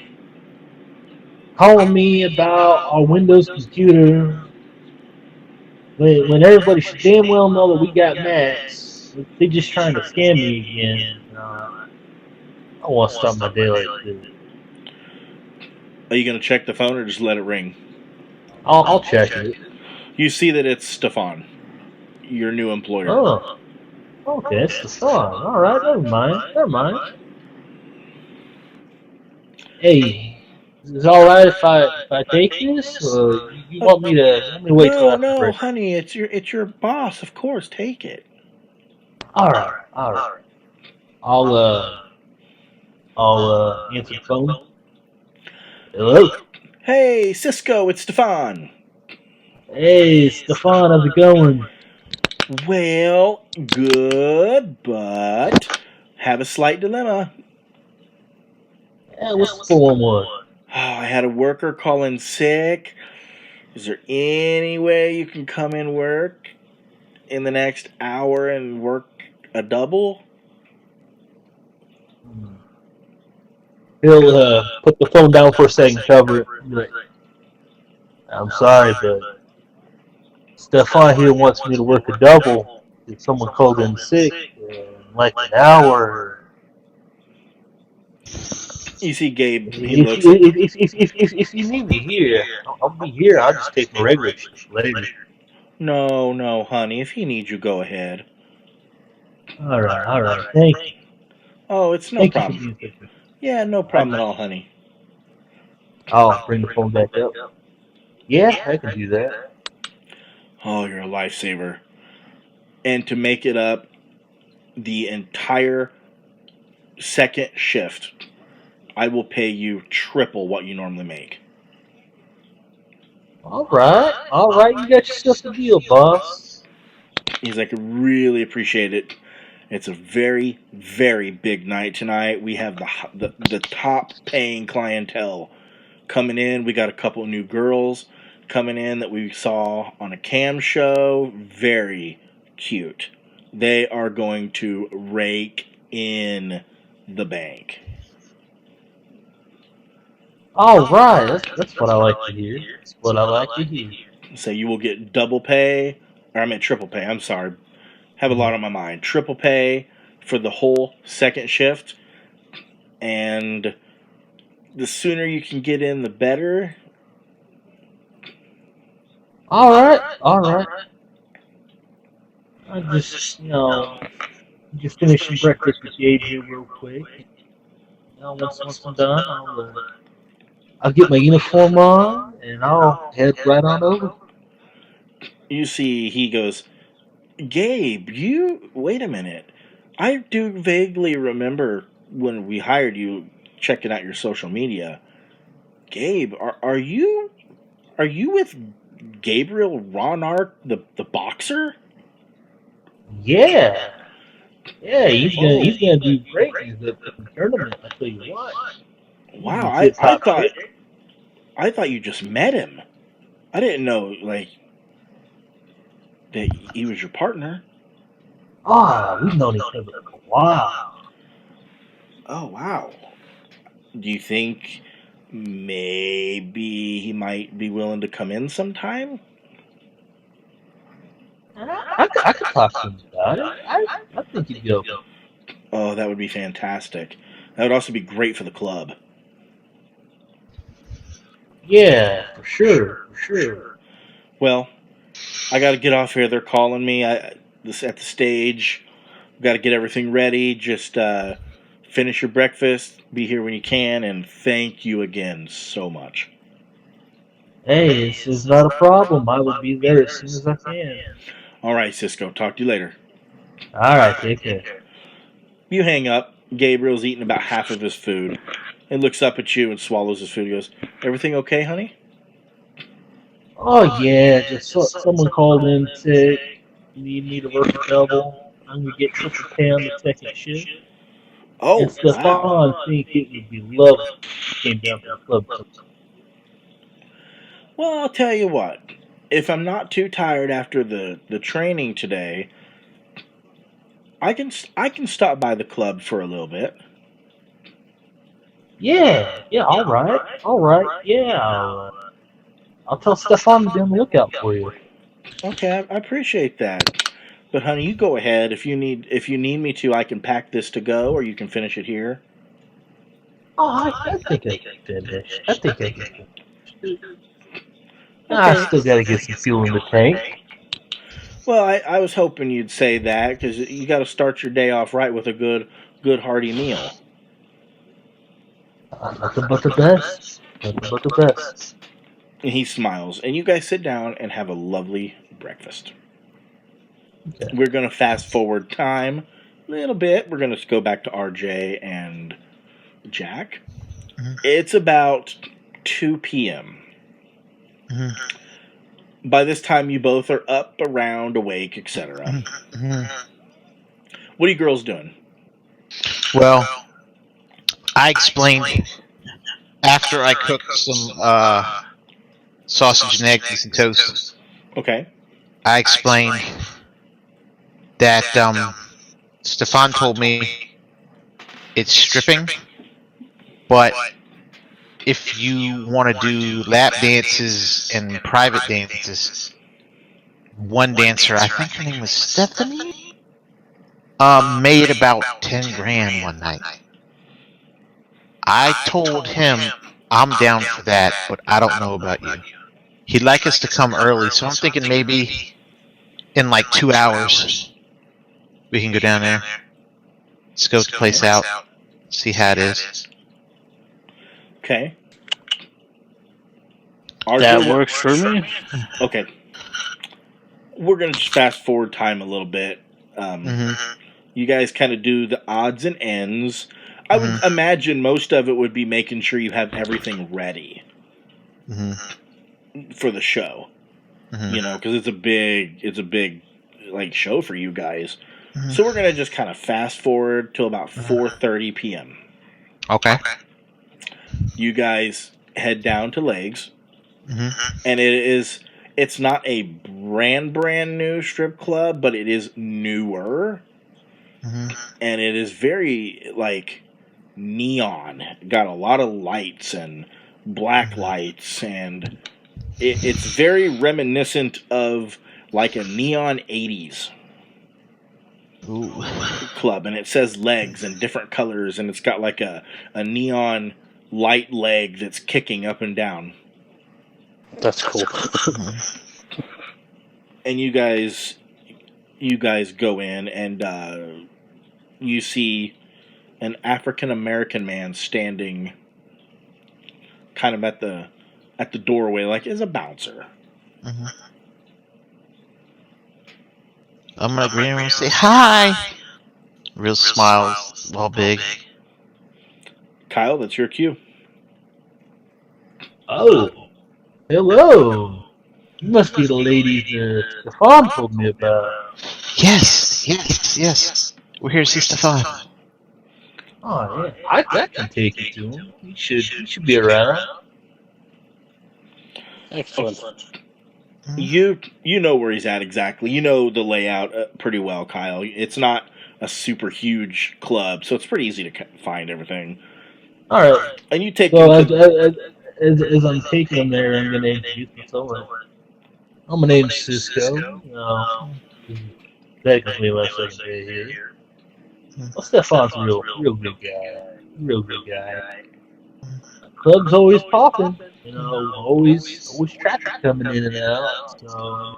calling me about our Windows computer, when everybody should damn well know that we got Macs, they're just trying to scam me again. I want to start my day like this. Are you gonna check the phone or just let it ring? I'll check it. You see that it's Stefan, your new employer. Oh, okay, it's the song. All right, never mind. Hey, is it all right if I take this, or you want me to wait till after No, break? honey, it's your boss. Of course, take it. All right. I'll answer the phone. Hello. Hey, Cisco, it's Stefan. Hey, Stefan, how's it going? Well, good, but have a slight dilemma. Yeah, what's the 411? I had a worker call in sick. Is there any way you can come in work in the next hour and work a double? He'll put the phone down for a second, cover it. Right. I'm sorry, but Stefan here wants me to work a double. If someone called in sick in like an hour. You see Gabe, he If looks. if you need me here, I'll be here. I'll just take my regular shift later. No, honey. If he needs you, go ahead. All right. Thank you. Oh, it's no Thank you for problem. being such a. Yeah, no problem at all, honey. I'll bring the phone back up. Yeah, I can do that. Oh, you're a lifesaver. And to make it up, the entire second shift, I will pay you triple what you normally make. All right. You got yourself a deal, boss. He's like, really appreciate it. It's a very, very big night tonight. We have the top paying clientele coming in. We got a couple of new girls coming in that we saw on a cam show. Very cute. They are going to rake in the bank. All right, that's what I like to hear. That's what I like to hear. So you will get double pay, or I meant triple pay. I'm sorry. Have a lot on my mind. Triple pay for the whole second shift. And the sooner you can get in, the better. All right, all right. I just, just finish some breakfast with Gabe here real quick. Once I'm done, I'll get my uniform on and I'll head right on over. You see, he goes, Gabe, wait a minute. I do vaguely remember when we hired you, checking out your social media. Gabe, are you with Gabriel Ronark, the boxer? Yeah, he's gonna do great in the tournament. I tell you what. Wow, I I thought you just met him. I didn't know that he was your partner. we've known each other for a while. Oh wow. Do you think maybe he might be willing to come in sometime? I could talk to him about it. I think he'd be open. Oh, that would be fantastic. That would also be great for the club. Yeah, for sure. Well, I got to get off here. They're calling me. At the stage. Got to get everything ready. Just finish your breakfast. Be here when you can, and thank you again so much. Hey, this is not a problem. I will be there as soon as I can. All right, Cisco. Talk to you later. All right, take care. You hang up. Gabriel's eating about half of his food and looks up at you and swallows his food. He goes, "Everything okay, honey?" Oh yeah, just someone called in sick. Need me to work a double. I'm gonna get triple pay on the second shift. Oh, And Stefan think it would be lovely if he came down to the club. Well, I'll tell you what. If I'm not too tired after the training today, I can stop by the club for a little bit. Yeah, all right, yeah. I'll tell Stefan to be on the lookout for you. Okay, I appreciate that. But honey, you go ahead. If you need me to, I can pack this to go, or you can finish it here. Oh, I think I can finish. I think I can finish. Okay. I still gotta get some fuel in the tank. Well, I was hoping you'd say that, because you got to start your day off right with a good hearty meal. Nothing but the best. Nothing but the best. And he smiles, and you guys sit down and have a lovely breakfast. Okay. We're going to fast forward time a little bit. We're going to go back to RJ and Jack. Mm-hmm. It's about 2 p.m. Mm-hmm. By this time, you both are up, around, awake, etc. Mm-hmm. What are you girls doing? Well, I explained after I cooked some sausage and eggs and toast. Okay. I explained that Stefan told me it's stripping, but if you want to do lap dances and private dances, one dancer, I think her name was Stephanie, made about 10 grand one night. I told him I'm down for that, but I don't know about you. He'd like us to come early, so I'm thinking maybe in like 2 hours we can go down there, scope the place out, see how it is. Okay. That works for me. Okay. We're going to just fast forward time a little bit. You guys kind of do the odds and ends. I would imagine most of it would be making sure you have everything ready for the show. You know, because it's a big like show for you guys. So we're going to just kind of fast forward till about 4:30 p.m. Okay. You guys head down to Legs, Mm-hmm. and it's not a brand new strip club, but it is newer, Mm-hmm. and it is very like neon. Got a lot of lights and black lights, and it's very reminiscent of like a neon 80s Ooh. club, and it says Legs in different colors, and it's got like a neon light leg that's kicking up and down. That's cool. Mhm. And you guys go in, and you see an African American man standing kind of at the doorway, like as a bouncer. Mhm. I'm gonna greet him and say hi. Real smiles, all big. Kyle, that's your cue. Oh, hello. You must be the lady that Stefan told me about. Yes. We're here to see Stefan. Oh yeah, I can take you to him. He should be around. Excellent. You know where he's at exactly. You know the layout pretty well, Kyle. It's not a super huge club, so it's pretty easy to find everything. All right. And you take So him to. as I'm taking him there, I'm gonna introduce myself. Oh, my name's Cisco. This is technically my second day here. Well, Stefan's a real good guy. Real good guy. Club's always popping. Always traffic coming in and out. So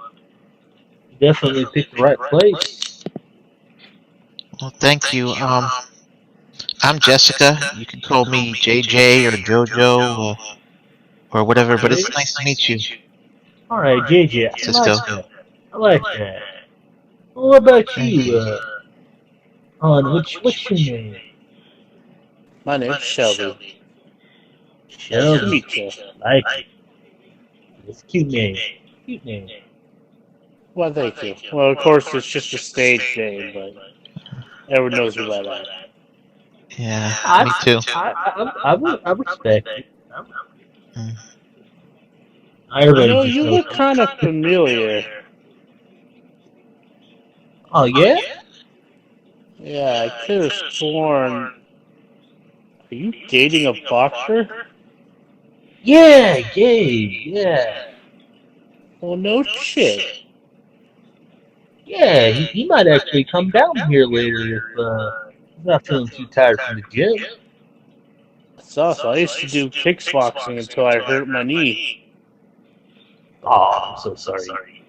you definitely picked the right place. Well, thank you. I'm Jessica. You can call me JJ or JoJo or whatever, but it's nice to meet you, All right, JJ. I like Cisco. that. I like that. Well, what about you, hon? What's your name? My name's Shelby. Nice to Shelby. meet you. Like it. It's a cute name. Cute name. Well, thank you. Well, of course, it's just a stage name, but everyone knows me by that. Yeah, I me too. I respect it. Mm. You Everybody know, just you knows. look kind of familiar. Oh yeah? Yeah, I could have sworn. Are you dating a boxer? Yeah, Gabe. Yeah. Well, no shit. Yeah, he might actually come down here later if he's not feeling too tired from the gym. That's awesome. I used to do kickboxing until I hurt my knee. Oh, I'm so sorry.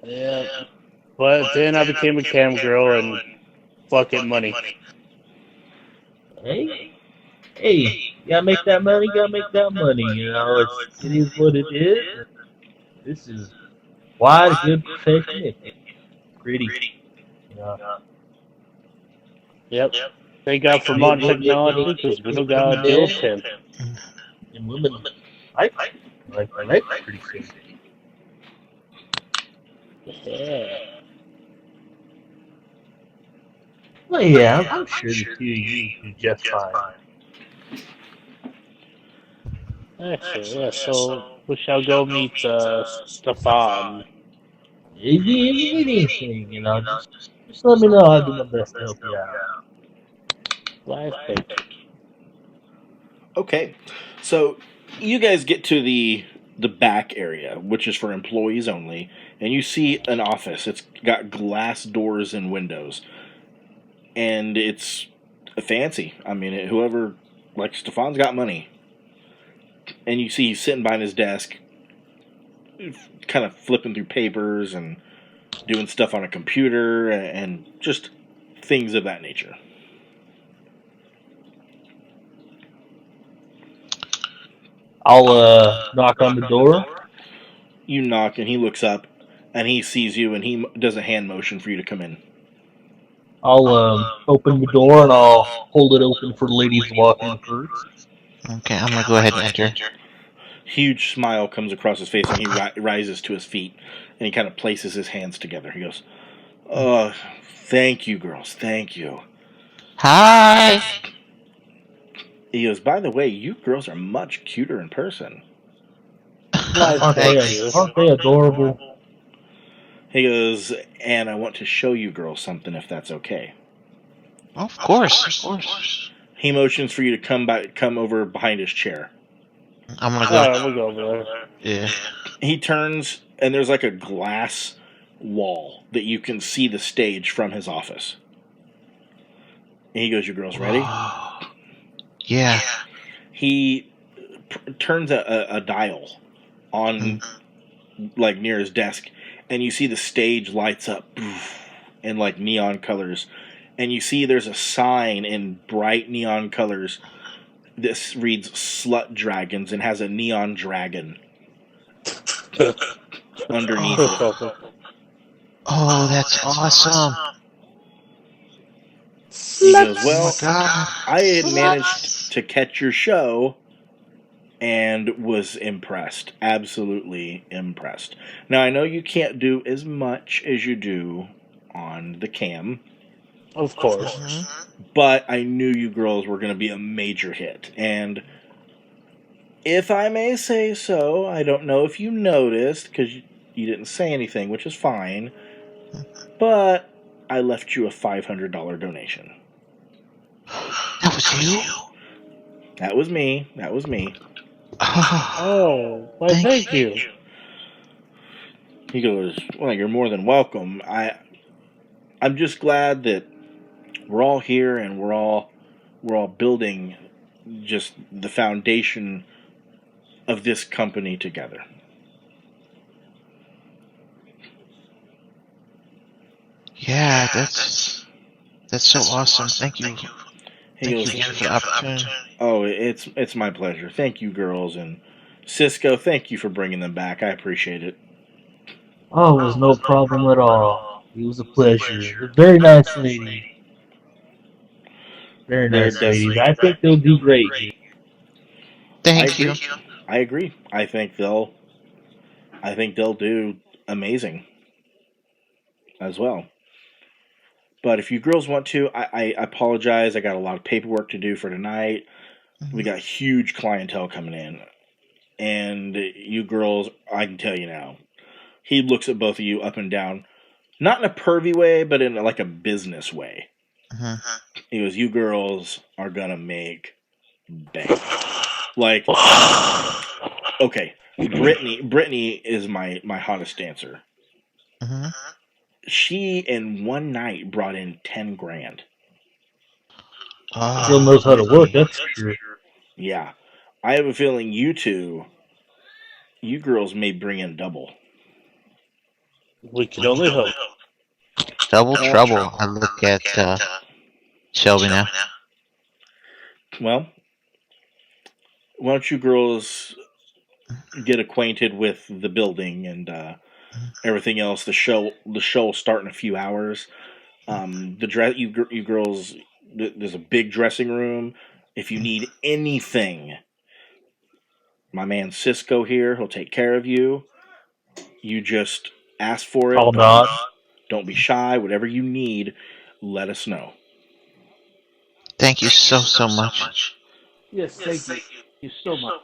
Yeah, but then I became a cam girl and fuck it, money. Hey, hey, gotta make that money. Gotta make that money. It is what it is. This is why a good profession is pretty. You know, Yep. Thank God for modern technology because we don't got to deal with him. and women like like pretty soon. Yeah. Well, yeah, I'm sure the two of you do just fine. Excellent. Yeah. So we shall go meet Stefan. If you need anything, just let me know. I'll do my best to help you out. Why, thank you. Okay, so you guys get to the back area, which is for employees only, and you see an office. It's got glass doors and windows, and it's fancy. I mean, whoever like Stefan's got money, and you see he's sitting behind his desk, kind of flipping through papers and doing stuff on a computer and just things of that nature. I'll knock on the door. You knock, and he looks up, and he sees you, and he does a hand motion for you to come in. I'll open the door and I'll hold it open for the ladies to walk in first. Okay, I'm gonna go ahead and enter. Huge smile comes across his face, and he rises to his feet, and he kind of places his hands together. He goes, "Oh, thank you, girls, thank you." Hi. He goes, by the way, you girls are much cuter in person. Why, thank you. Aren't they adorable? He goes, and I want to show you girls something if that's okay. Of course. He motions for you to come over behind his chair. I'm gonna Alright, go. we'll go over there. Yeah. He turns, and there's like a glass wall that you can see the stage from his office. And he goes, you girls ready? Yeah. He turns a dial on, like, near his desk, and you see the stage lights up in, like, neon colors. And you see there's a sign in bright neon colors. This reads Slut Dragons and has a neon dragon underneath it. Oh, that's awesome. He goes, Oh well, my god. I had managed to catch your show and was impressed. Absolutely impressed. Now, I know you can't do as much as you do on the cam, Of course. but I knew you girls were going to be a major hit. And if I may say so, I don't know if you noticed, because you didn't say anything, which is fine, but I left you a $500 donation. That was you? That was me. That was me. Oh, why, thank you. He goes, well, you're more than welcome. I'm just glad that we're all here and we're all building just the foundation of this company together. Yeah, that's so awesome. Thank you. He Thank goes, you again for the opportunity. oh, it's my pleasure. Thank you, girls, and Cisco. Thank you for bringing them back. I appreciate it. Oh, it was no problem at all. It was a pleasure. Very nice lady. Very They're nice ladies. I think they'll do great. Thank you. I agree. I think they'll do amazing as well. But if you girls want to, I apologize. I got a lot of paperwork to do for tonight. We got huge clientele coming in. And you girls, I can tell you now, he looks at both of you up and down. Not in a pervy way, but in like a business way. He goes, you girls are going to make bank. Like, okay, Brittany is my hottest dancer. She, in one night, brought in 10 grand. Still knows how to work, that's true. Yeah. I have a feeling you girls may bring in double. We can only hope. Double trouble. I look at Shelby now. Well, why don't you girls get acquainted with the building and everything else? The show will start in a few hours. You girls, there's a big dressing room. If you need anything, my man Cisco here, he'll take care of you. You just ask for it. I'll nod. Don't be shy. Whatever you need, let us know. Thank you so much. Yes, thank you so much.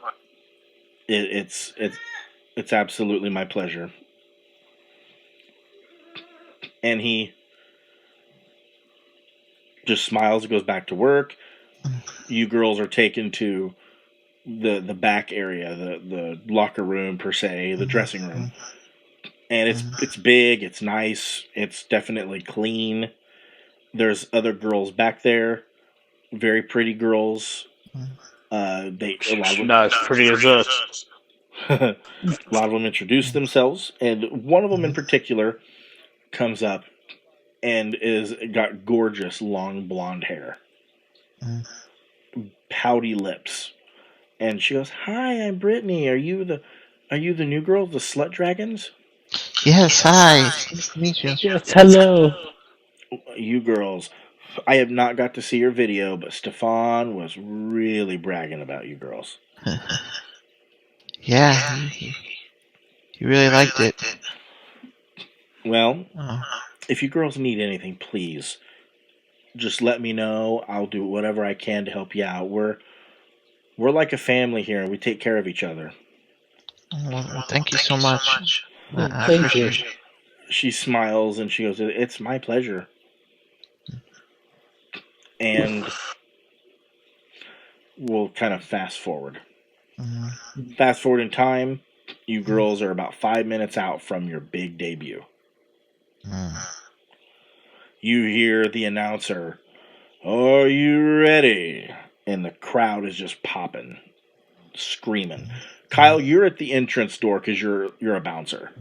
It's absolutely my pleasure. And he just smiles and goes back to work. You girls are taken to the back area, the locker room per se, the dressing room. And it's big, it's nice, it's definitely clean. There's other girls back there, very pretty girls. Not as pretty as us. A lot of them introduce themselves, and one of them in particular comes up and is got gorgeous long blonde hair, pouty lips, and she goes, "Hi, I'm Brittany. Are you the new girl, the Slut Dragons?" Yes, hi. Nice to meet you. Yes, hello. You girls, I have not got to see your video, but Stefan was really bragging about you girls. Yeah, he really liked it. Well, if you girls need anything, please just let me know. I'll do whatever I can to help you out. We're like a family here. We take care of each other. Well, thank you so much. I Thank appreciate you. it. She smiles and she goes, "It's my pleasure." And we'll kind of fast forward. Mhm. Fast forward in time, you girls are about 5 minutes out from your big debut. Mm. You hear the announcer, "Are you ready?" And the crowd is just popping, screaming. Kyle, you're at the entrance door because you're a bouncer,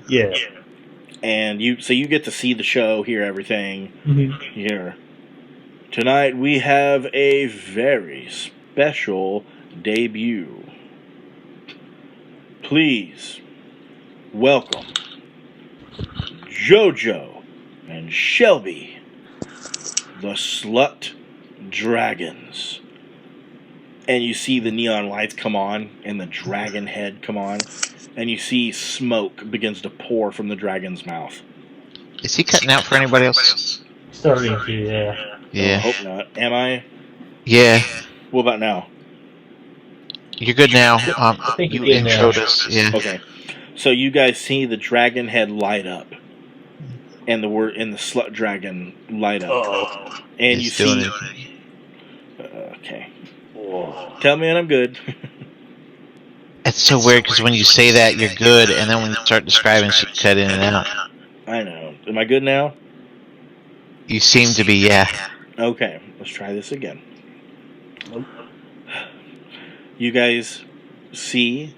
Yeah. and you get to see the show, hear everything. Mm-hmm. You hear, "Tonight we have a very special debut. Please welcome JoJo and Shelby, the Slut Dragons." And you see the neon lights come on and the dragon head come on, and you see smoke begins to pour from the dragon's mouth. Is he cutting out for anybody else? Starting to, yeah. Oh, I Yeah. hope not. Am I? Yeah. What about now? You're good now. I think You you're good now. introed us. Yeah. Okay. So you guys see the dragon head light up, and the slut dragon light up, Uh-oh. and It's you doing see. it. Okay. Whoa. Tell me when I'm good. It's so weird because when you say that, you're good, and then when you start describing, she cut in and out. I know. Am I good now? You seem to be, yeah. Okay. Let's try this again. Nope. You guys see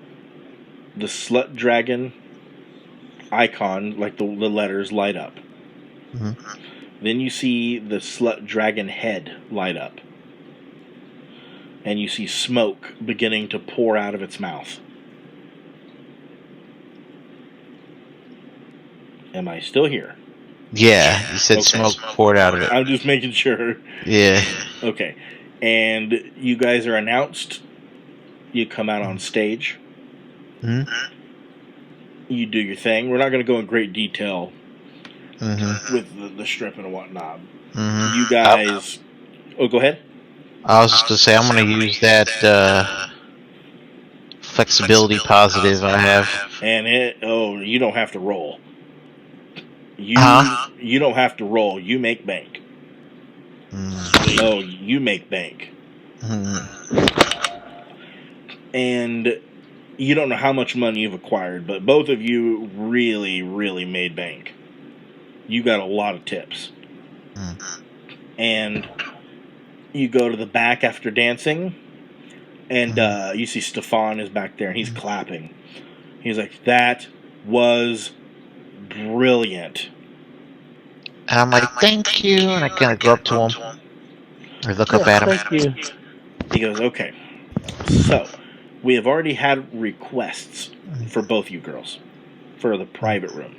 the slut dragon icon, like the letters, light up. Mhm. Then you see the slut dragon head light up. And you see smoke beginning to pour out of its mouth. Am I still here? Yeah, you said Okay. smoke poured out of it. I'm just making sure. Yeah. Okay. And you guys are announced. You come out on stage. Hmm. You do your thing. We're not going to go in great detail Hmm. with the stripping and whatnot. Hmm. You guys... Oh, go ahead. I was just gonna say I'm gonna use that flexibility positive I have. And you don't have to roll. You don't have to roll. You make bank. Oh, you make bank. And you don't know how much money you've acquired, but both of you really, really made bank. You got a lot of tips. And you go to the back after dancing, and you see Stefan is back there, and he's clapping. He's like, "That was brilliant." And I'm like, thank you, and I kind of go up to him or look up at him. Thank you. He goes, "Okay, so we have already had requests for both you girls for the private room.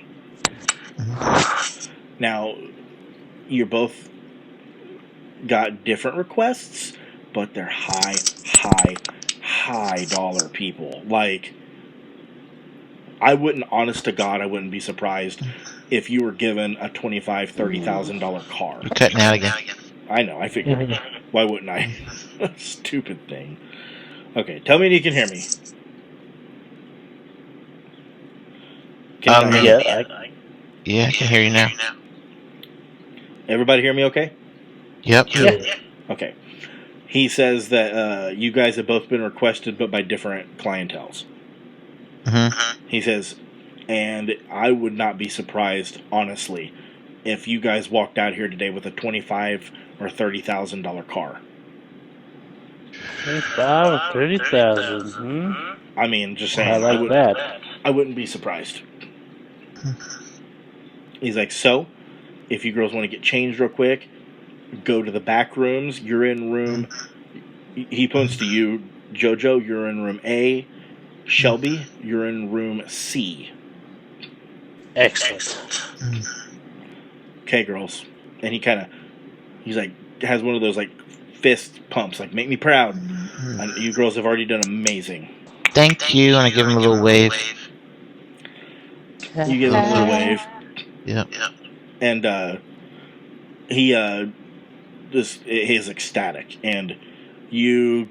Now, you both got different requests, but they're high dollar people. Like, I wouldn't, honest to God, I wouldn't be surprised if you were given a $25,000-$30,000 car. You're cutting out again. I know, I figured. Why wouldn't I? Stupid thing. Okay, tell me if you can hear me. Can you not hear me? Yeah, I can hear you now. Everybody hear me okay? Yep. Yeah. Okay. He says that you guys have both been requested, but by different clienteles. He says, and I would not be surprised, honestly, if you guys walked out here today with a $25,000 or $30,000 car. 25 or 30,000. I mean, just saying. I like that. I wouldn't be surprised. He's like, so, if you girls want to get changed real quick, go to the back rooms. You're in room... He points to you, JoJo, you're in room A. Shelby, you're in room C. Excellent. Okay, girls. And he's like, has one of those, like, fist pumps, like, make me proud. And you girls have already done amazing. Thank you, and I give him a little wave. You give him a little wave. Yep. And, he, he's ecstatic. And you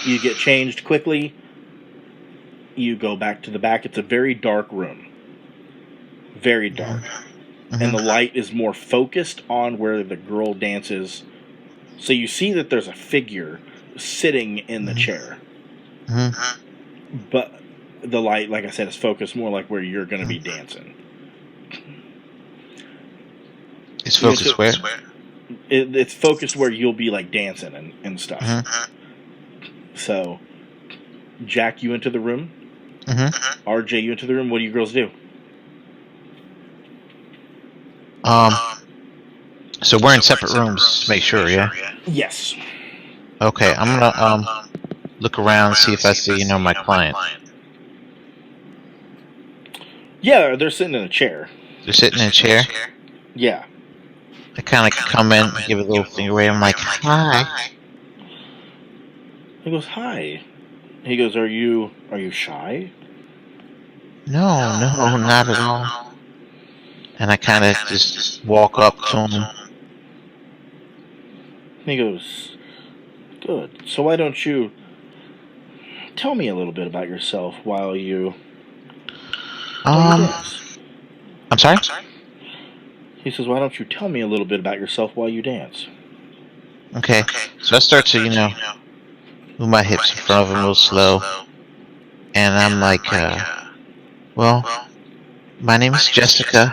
You get changed quickly. You go back to the back. It's a very dark room. Very dark. And the light is more focused on where the girl dances. So you see that there's a figure sitting in the chair. But the light, like I said, is focused more like where you're going to be dancing. It's focused where? It's focused where you'll be like dancing and stuff. So, Jack, you into the room? RJ, you into the room? What do you girls do? So we're in separate rooms to make sure, yeah? Yes. Okay, I'm gonna look around, see if I see, my client. Yeah, they're sitting in a chair. They're sitting in a chair? Yeah. I kind of come in, give a little finger wave. I'm like, hi. He goes, hi. He goes, are you shy? No, not at all. And I kind of just walk up to him. He goes, good. So why don't you tell me a little bit about yourself while you dance? I'm sorry? He says, why don't you tell me a little bit about yourself while you dance? Okay, so I start to, move my hips in front of him real slow. And I'm like, well, my name is Jessica,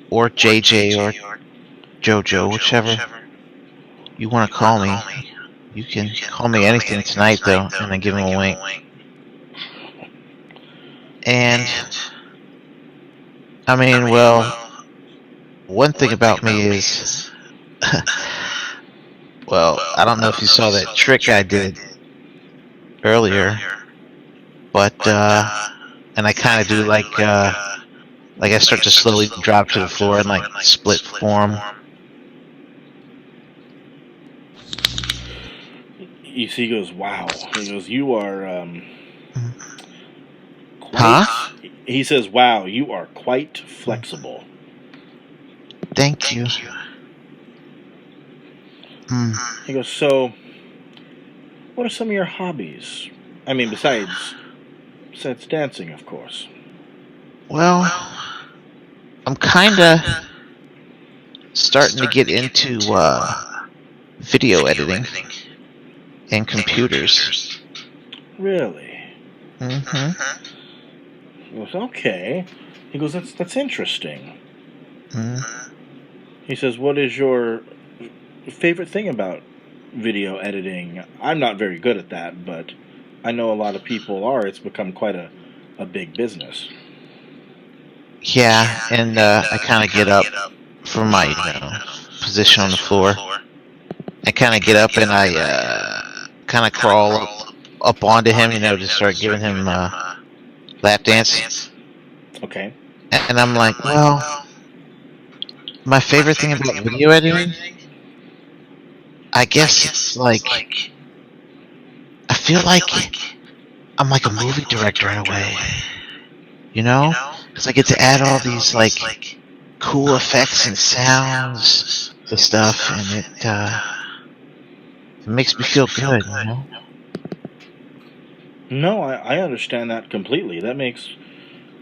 or JJ, or JoJo, whichever you want to call me. You can call me anything tonight, though, and then give him a wink. And, I mean, well, one thing about me is, well, I don't know if you saw that trick I did earlier, but, and I kind of do like I start to slowly drop to the floor and like split form. You see, he goes, wow. He goes, you are, Huh? He says, wow, you are quite flexible. Thank you. He goes, so, what are some of your hobbies? I mean, besides dancing, of course. Well, I'm kind of starting to get into video editing and computers. Really? He goes, okay. He goes, that's interesting. He says, what is your favorite thing about video editing? I'm not very good at that, but I know a lot of people are. It's become quite a big business. Yeah, and I kind of get up from my position on the floor. I kind of get up and I kind of crawl up onto him, just start giving him lap dance. Okay. And I'm like, well, my favorite thing about video editing, I guess it's like, I feel like I'm like a movie director in a way, because I get to add all these like cool effects and sounds to stuff, and it makes me feel good, No, I understand that completely. That makes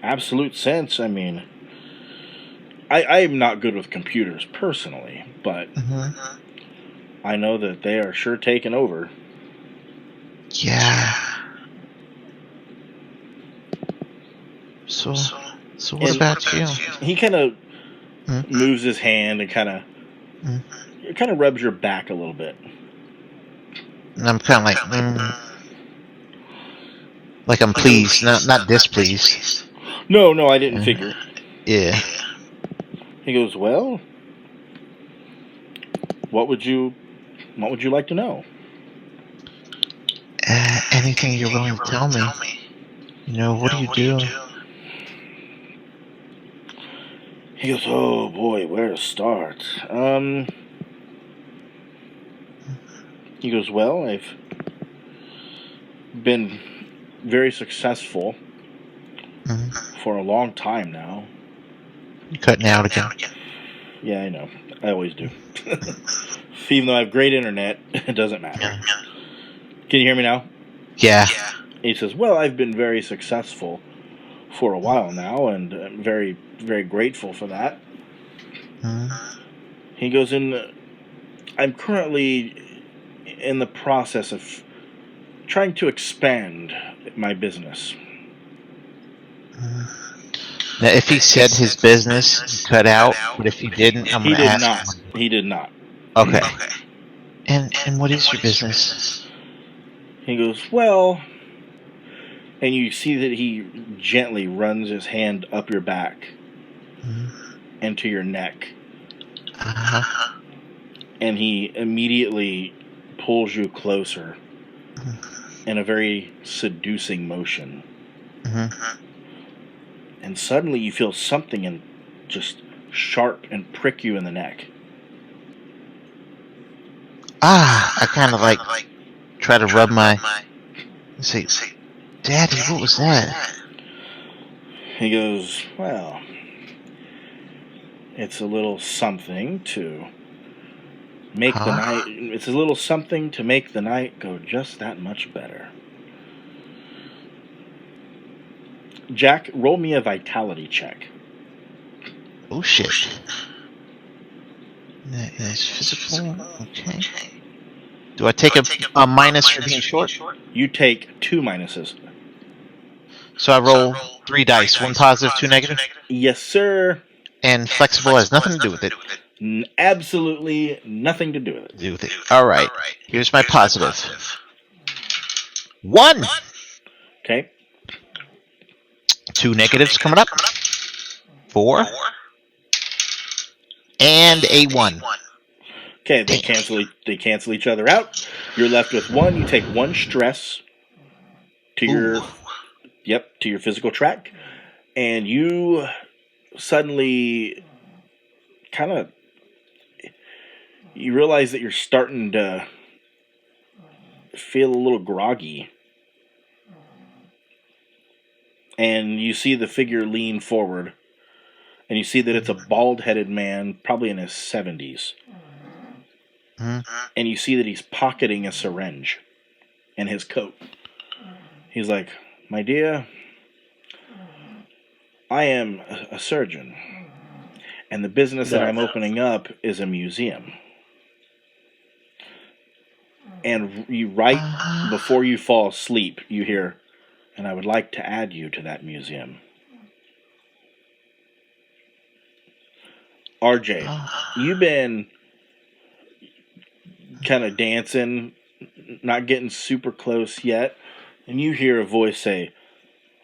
absolute sense. I mean, I am not good with computers personally, but I know that they are sure taking over. Yeah. So what about you? He kind of moves his hand and kind of rubs your back a little bit. And I'm kind of like I'm pleased, not displeased. No, I didn't figure. Yeah. He goes, well, what would you like to know? Anything you're willing to tell me. What do you do? He goes, oh boy, where to start? He goes, well, I've been very successful for a long time now. You're cutting out again. Yeah, I know. I always do. Even though I have great internet, it doesn't matter. Can you hear me now? Yeah. He says, well, I've been very successful for a while now, and I'm very, very grateful for that. Mm. He goes in, I'm currently in the process of trying to expand my business. Now, if he said his business, you cut out. But if he didn't, I'm He going to did ask. not. He did not. Okay. And what is your business? He goes, well, and you see that he gently runs his hand up your back and to your neck. Uh-huh. And he immediately pulls you closer in a very seducing motion. Mm-hmm. And suddenly you feel something and just sharp and prick you in the neck. I kind of like try to rub my. Say, Daddy, what was that? He goes, well, it's a little something to make the night. It's a little something to make the night go just that much better. Jack, roll me a vitality check. Oh shit. Nice physical. Okay. Do I take a minus for being short? You take 2 minuses. So I roll 3 dice, 1 positive, 2 negative. Yes, sir. And flexible has nothing to do with it. Absolutely nothing to do with it. All right. Here's my positive. 1. Okay. 2 negatives coming up. 4. And a 1. Okay, they cancel each other out. You're left with 1. You take 1 stress to your physical track, and you suddenly you realize that you're starting to feel a little groggy. And you see the figure lean forward, and you see that it's a bald-headed man, probably in his 70s. Mm-hmm. And you see that he's pocketing a syringe in his coat. He's like, my dear, I am a surgeon, and the business that I'm opening up is a museum. And right before you fall asleep, you hear, and I would like to add you to that museum. RJ, you've been kind of dancing, not getting super close yet, and you hear a voice say,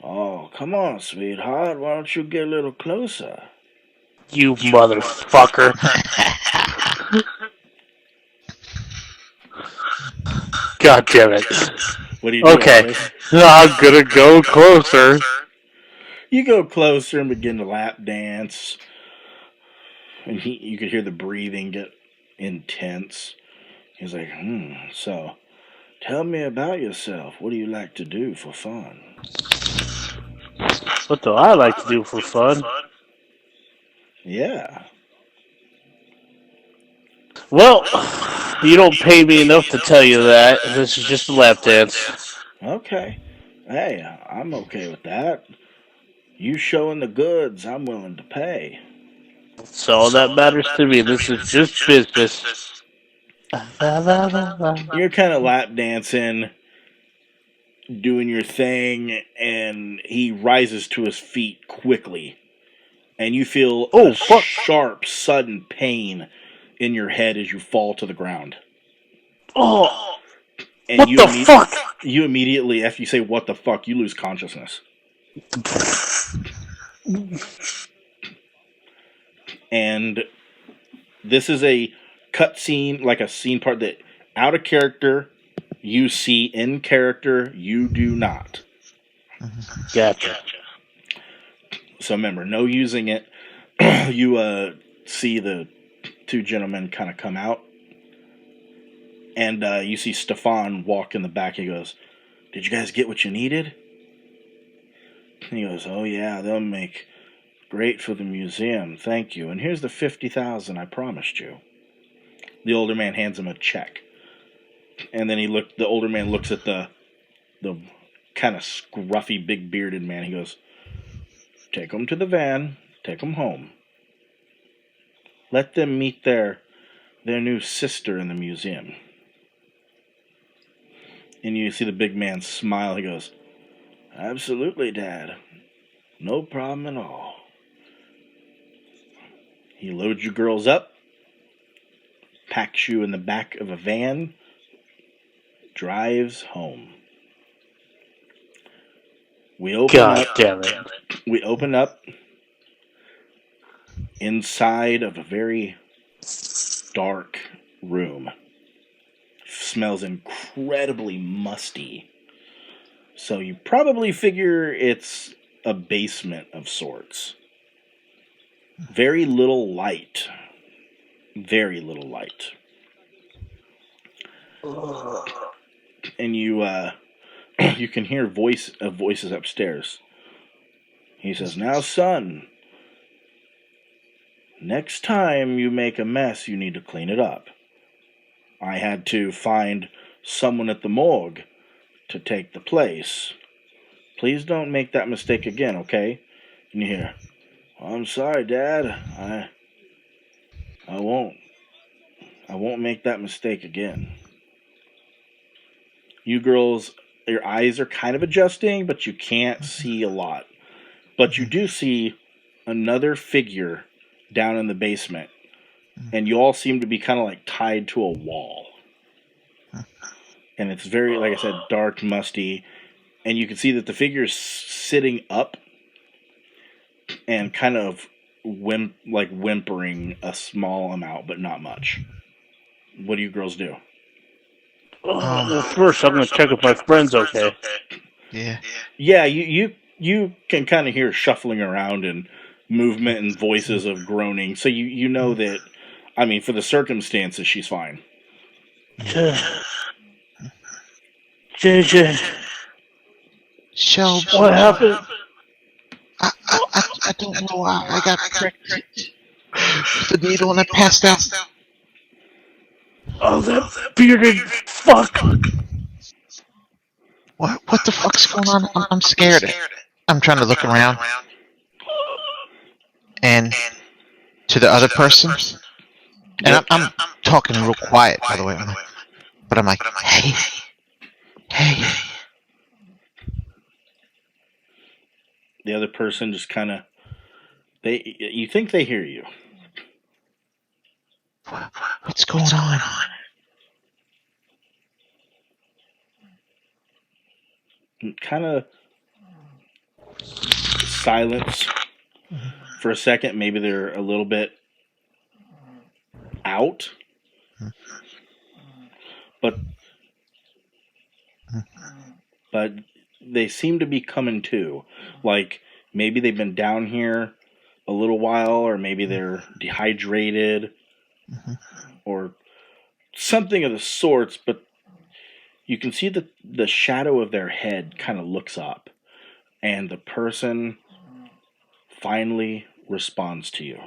oh, come on, sweetheart, why don't you get a little closer? You motherfucker. God damn it. What do you do? Okay, RJ? I'm gonna go closer. You go closer and begin to lap dance. And you could hear the breathing get intense. He's like, so tell me about yourself. What do you like to do for fun? What do I like to do for fun? Yeah. Well, you don't pay me enough to tell you that. This is just a lap dance. Okay. Hey, I'm okay with that. You showing the goods, I'm willing to pay. That's all that matters to me. This is just business. You're kind of lap dancing, doing your thing, and he rises to his feet quickly. And you feel sharp, sudden pain in your head as you fall to the ground. Oh, And what the fuck? You immediately, after you say what the fuck, you lose consciousness. And this is a cutscene, like a scene part that out of character you see, in character you do not. Gotcha. So remember, no using it. You see the 2 gentlemen kind of come out, and you see Stefan walk in the back. He goes, did you guys get what you needed? And he goes, oh yeah, they'll make great for the museum, thank you. And here's the $50,000 I promised you. The older man hands him a check. And then the older man looks at the kind of scruffy, big bearded man. He goes, "Take them to the van. Take them home. Let them meet their new sister in the museum." And you see the big man smile. He goes, "Absolutely, Dad. No problem at all." He loads you girls up, packs you in the back of a van, drives home. We open God up. damn it. We open up inside of a very dark room. Smells incredibly musty. So you probably figure it's a basement of sorts. Very little light. Very little light. And you you can hear voices upstairs. He says, "Now, son, next time you make a mess, you need to clean it up. I had to find someone at the morgue to take the place. Please don't make that mistake again, okay?" And you hear, "I'm sorry, Dad. I won't make that mistake again." You girls, your eyes are kind of adjusting, but you can't see a lot. But you do see another figure down in the basement, and you all seem to be kind of like tied to a wall. And it's very, like I said, dark, musty, and you can see that the figure's sitting up and kind of whimpering a small amount, but not much. What do you girls do? Well, first I'm gonna check if my friend's okay. Yeah. Yeah, you can kind of hear shuffling around and movement and voices of groaning. So you know that, I mean, for the circumstances, she's fine. JJ, Shelves. what happened? I don't know why I got pricked with the needle and I passed out. Oh, that bearded fuck! What the fuck's going on? I'm scared. I'm trying to look around. And to the other person. And I'm talking real quiet, by the way. But I'm like, hey. The other person just kind of, you think they hear you. What's going on? Kind of silence for a second. Maybe they're a little bit out, but they seem to be coming to. Like maybe they've been down here a little while, or maybe they're dehydrated, or something of the sorts. But you can see that the shadow of their head kind of looks up, and the person finally responds to you.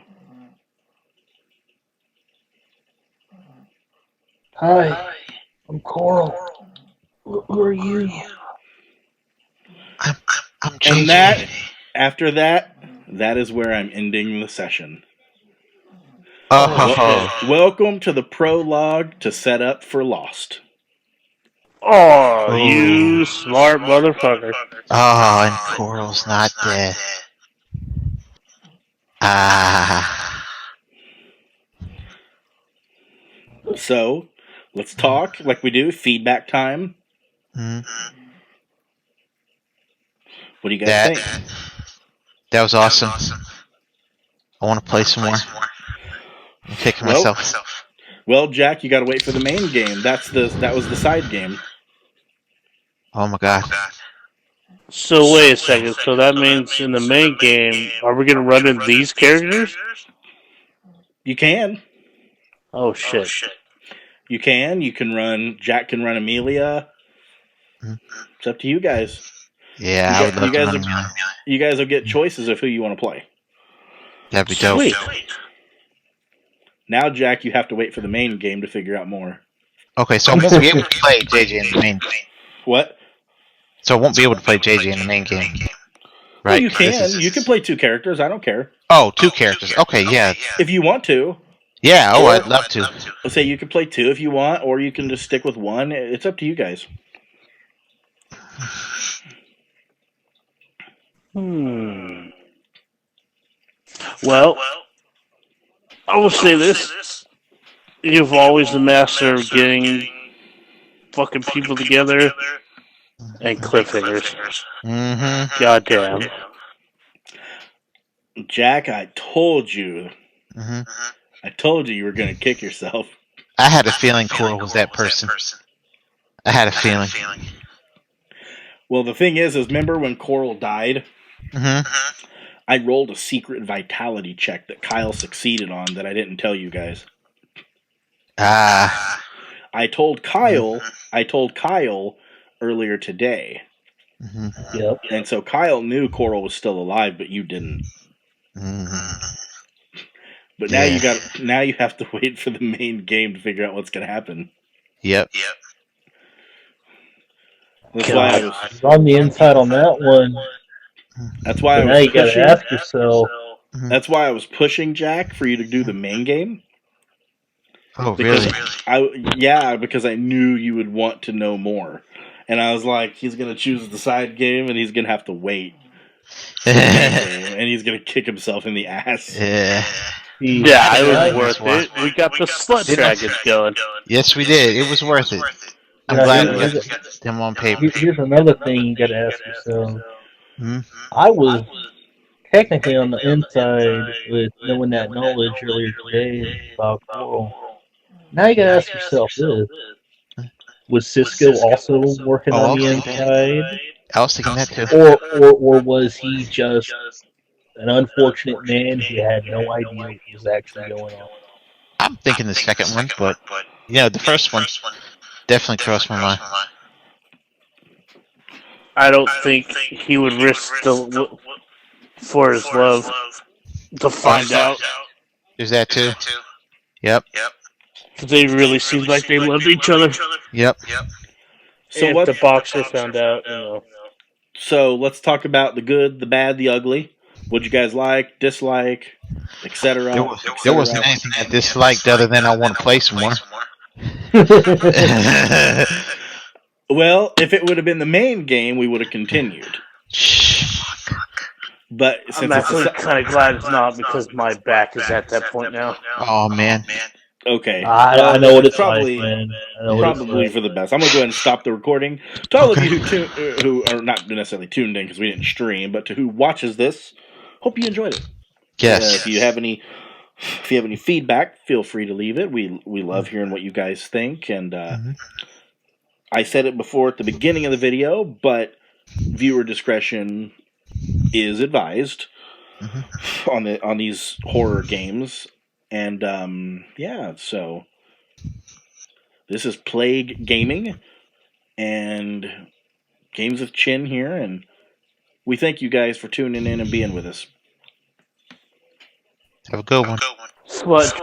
Hi, I'm Coral. Who are you? I'm JJ. And after that is where I'm ending the session. Welcome to the prologue to set up for Lost. Oh, you smart motherfucker. Oh, and Coral's not dead. So, let's talk like we do. Feedback time. Hmm. What do you guys think? That was awesome. I want to play some more. I'm kicking myself. Well, Jack, you got to wait for the main game. That was the side game. Oh my god. So wait a second. So that means in the main game, are we gonna run in these characters? You can. Oh shit. You can. You can run. Jack can run Amelia. It's up to you guys. Yeah, I would love to run Amelia. You guys will get choices of who you want to play. That'd be dope. Now, Jack, you have to wait for the main game to figure out more. Okay, so I won't be able to play JJ in the main. What? So I won't be able to play JJ in the main game, Well, right? you 'Cause this can. is- You can play 2 characters. I don't care. Oh, 2 characters. Okay, yeah, If you want to. yeah. Oh, I'd love to. Let's say you can play 2 if you want, or you can just stick with 1. It's up to you guys. Well, I will say this. You've always the master of getting fucking people together and cliffhangers. Mm-hmm. Goddamn. Jack, I told you. Mm-hmm. I told you were going to kick yourself. I had a feeling Coral was that person. I had a feeling. Well, the thing is remember when Coral died? Mm-hmm. I rolled a secret vitality check that Kyle succeeded on that I didn't tell you guys. Ah. I told Kyle earlier today. Mm-hmm. Yep. And so Kyle knew Coral was still alive, but you didn't. Mm-hmm. But now you have to wait for the main game to figure out what's going to happen. Yep. That's why I was. I was on the inside on that one. That's why I But now was you gotta pushing. ask yourself. That's why I was pushing Jack for you to do the main game. Oh, Because really? because I knew you would want to know more. And I was like, he's going to choose the side game and he's going to have to wait. And he's going to kick himself in the ass. Yeah. Yeah, it was worth it. We got the slut dragons going. Yes, we did. It was worth it. I'm Now, glad we here's- got them on paper. Here's another thing you gotta ask yourself. Hmm? I was technically on the inside with knowing that knowledge earlier today about Coral. Now you gotta ask yourself this. Was Cisco also working Oh, on the I'll take that. inside? I was thinking that too. Or was he just an unfortunate man who had no idea what was actually going on? I'm thinking the second one, but the first one definitely crossed my mind. I don't think he would risk for his love to find out. There's that too. Yep. Because they really seemed like they loved each other. Yep. So If the boxer found out, So let's talk about the good, the bad, the ugly. What'd you guys like, dislike, etc.? There wasn't anything I disliked other than I want to play some more. Well, if it would have been the main game, we would have continued. But I'm since actually it's kind of glad it's not because my back is at that point now. Oh man. okay, I know what it's probably like, man. I know what it's probably like. for the best. I'm gonna go ahead and stop the recording. To all of you who are not necessarily tuned in because we didn't stream, but to who watches this, hope you enjoyed it. Yes. If you have any feedback, feel free to leave it. We love hearing what you guys think. And I said it before at the beginning of the video, but viewer discretion is advised on these horror games. And so this is Plague Gaming and Games of Chin here, and we thank you guys for tuning in and being with us. Have a good one. Slut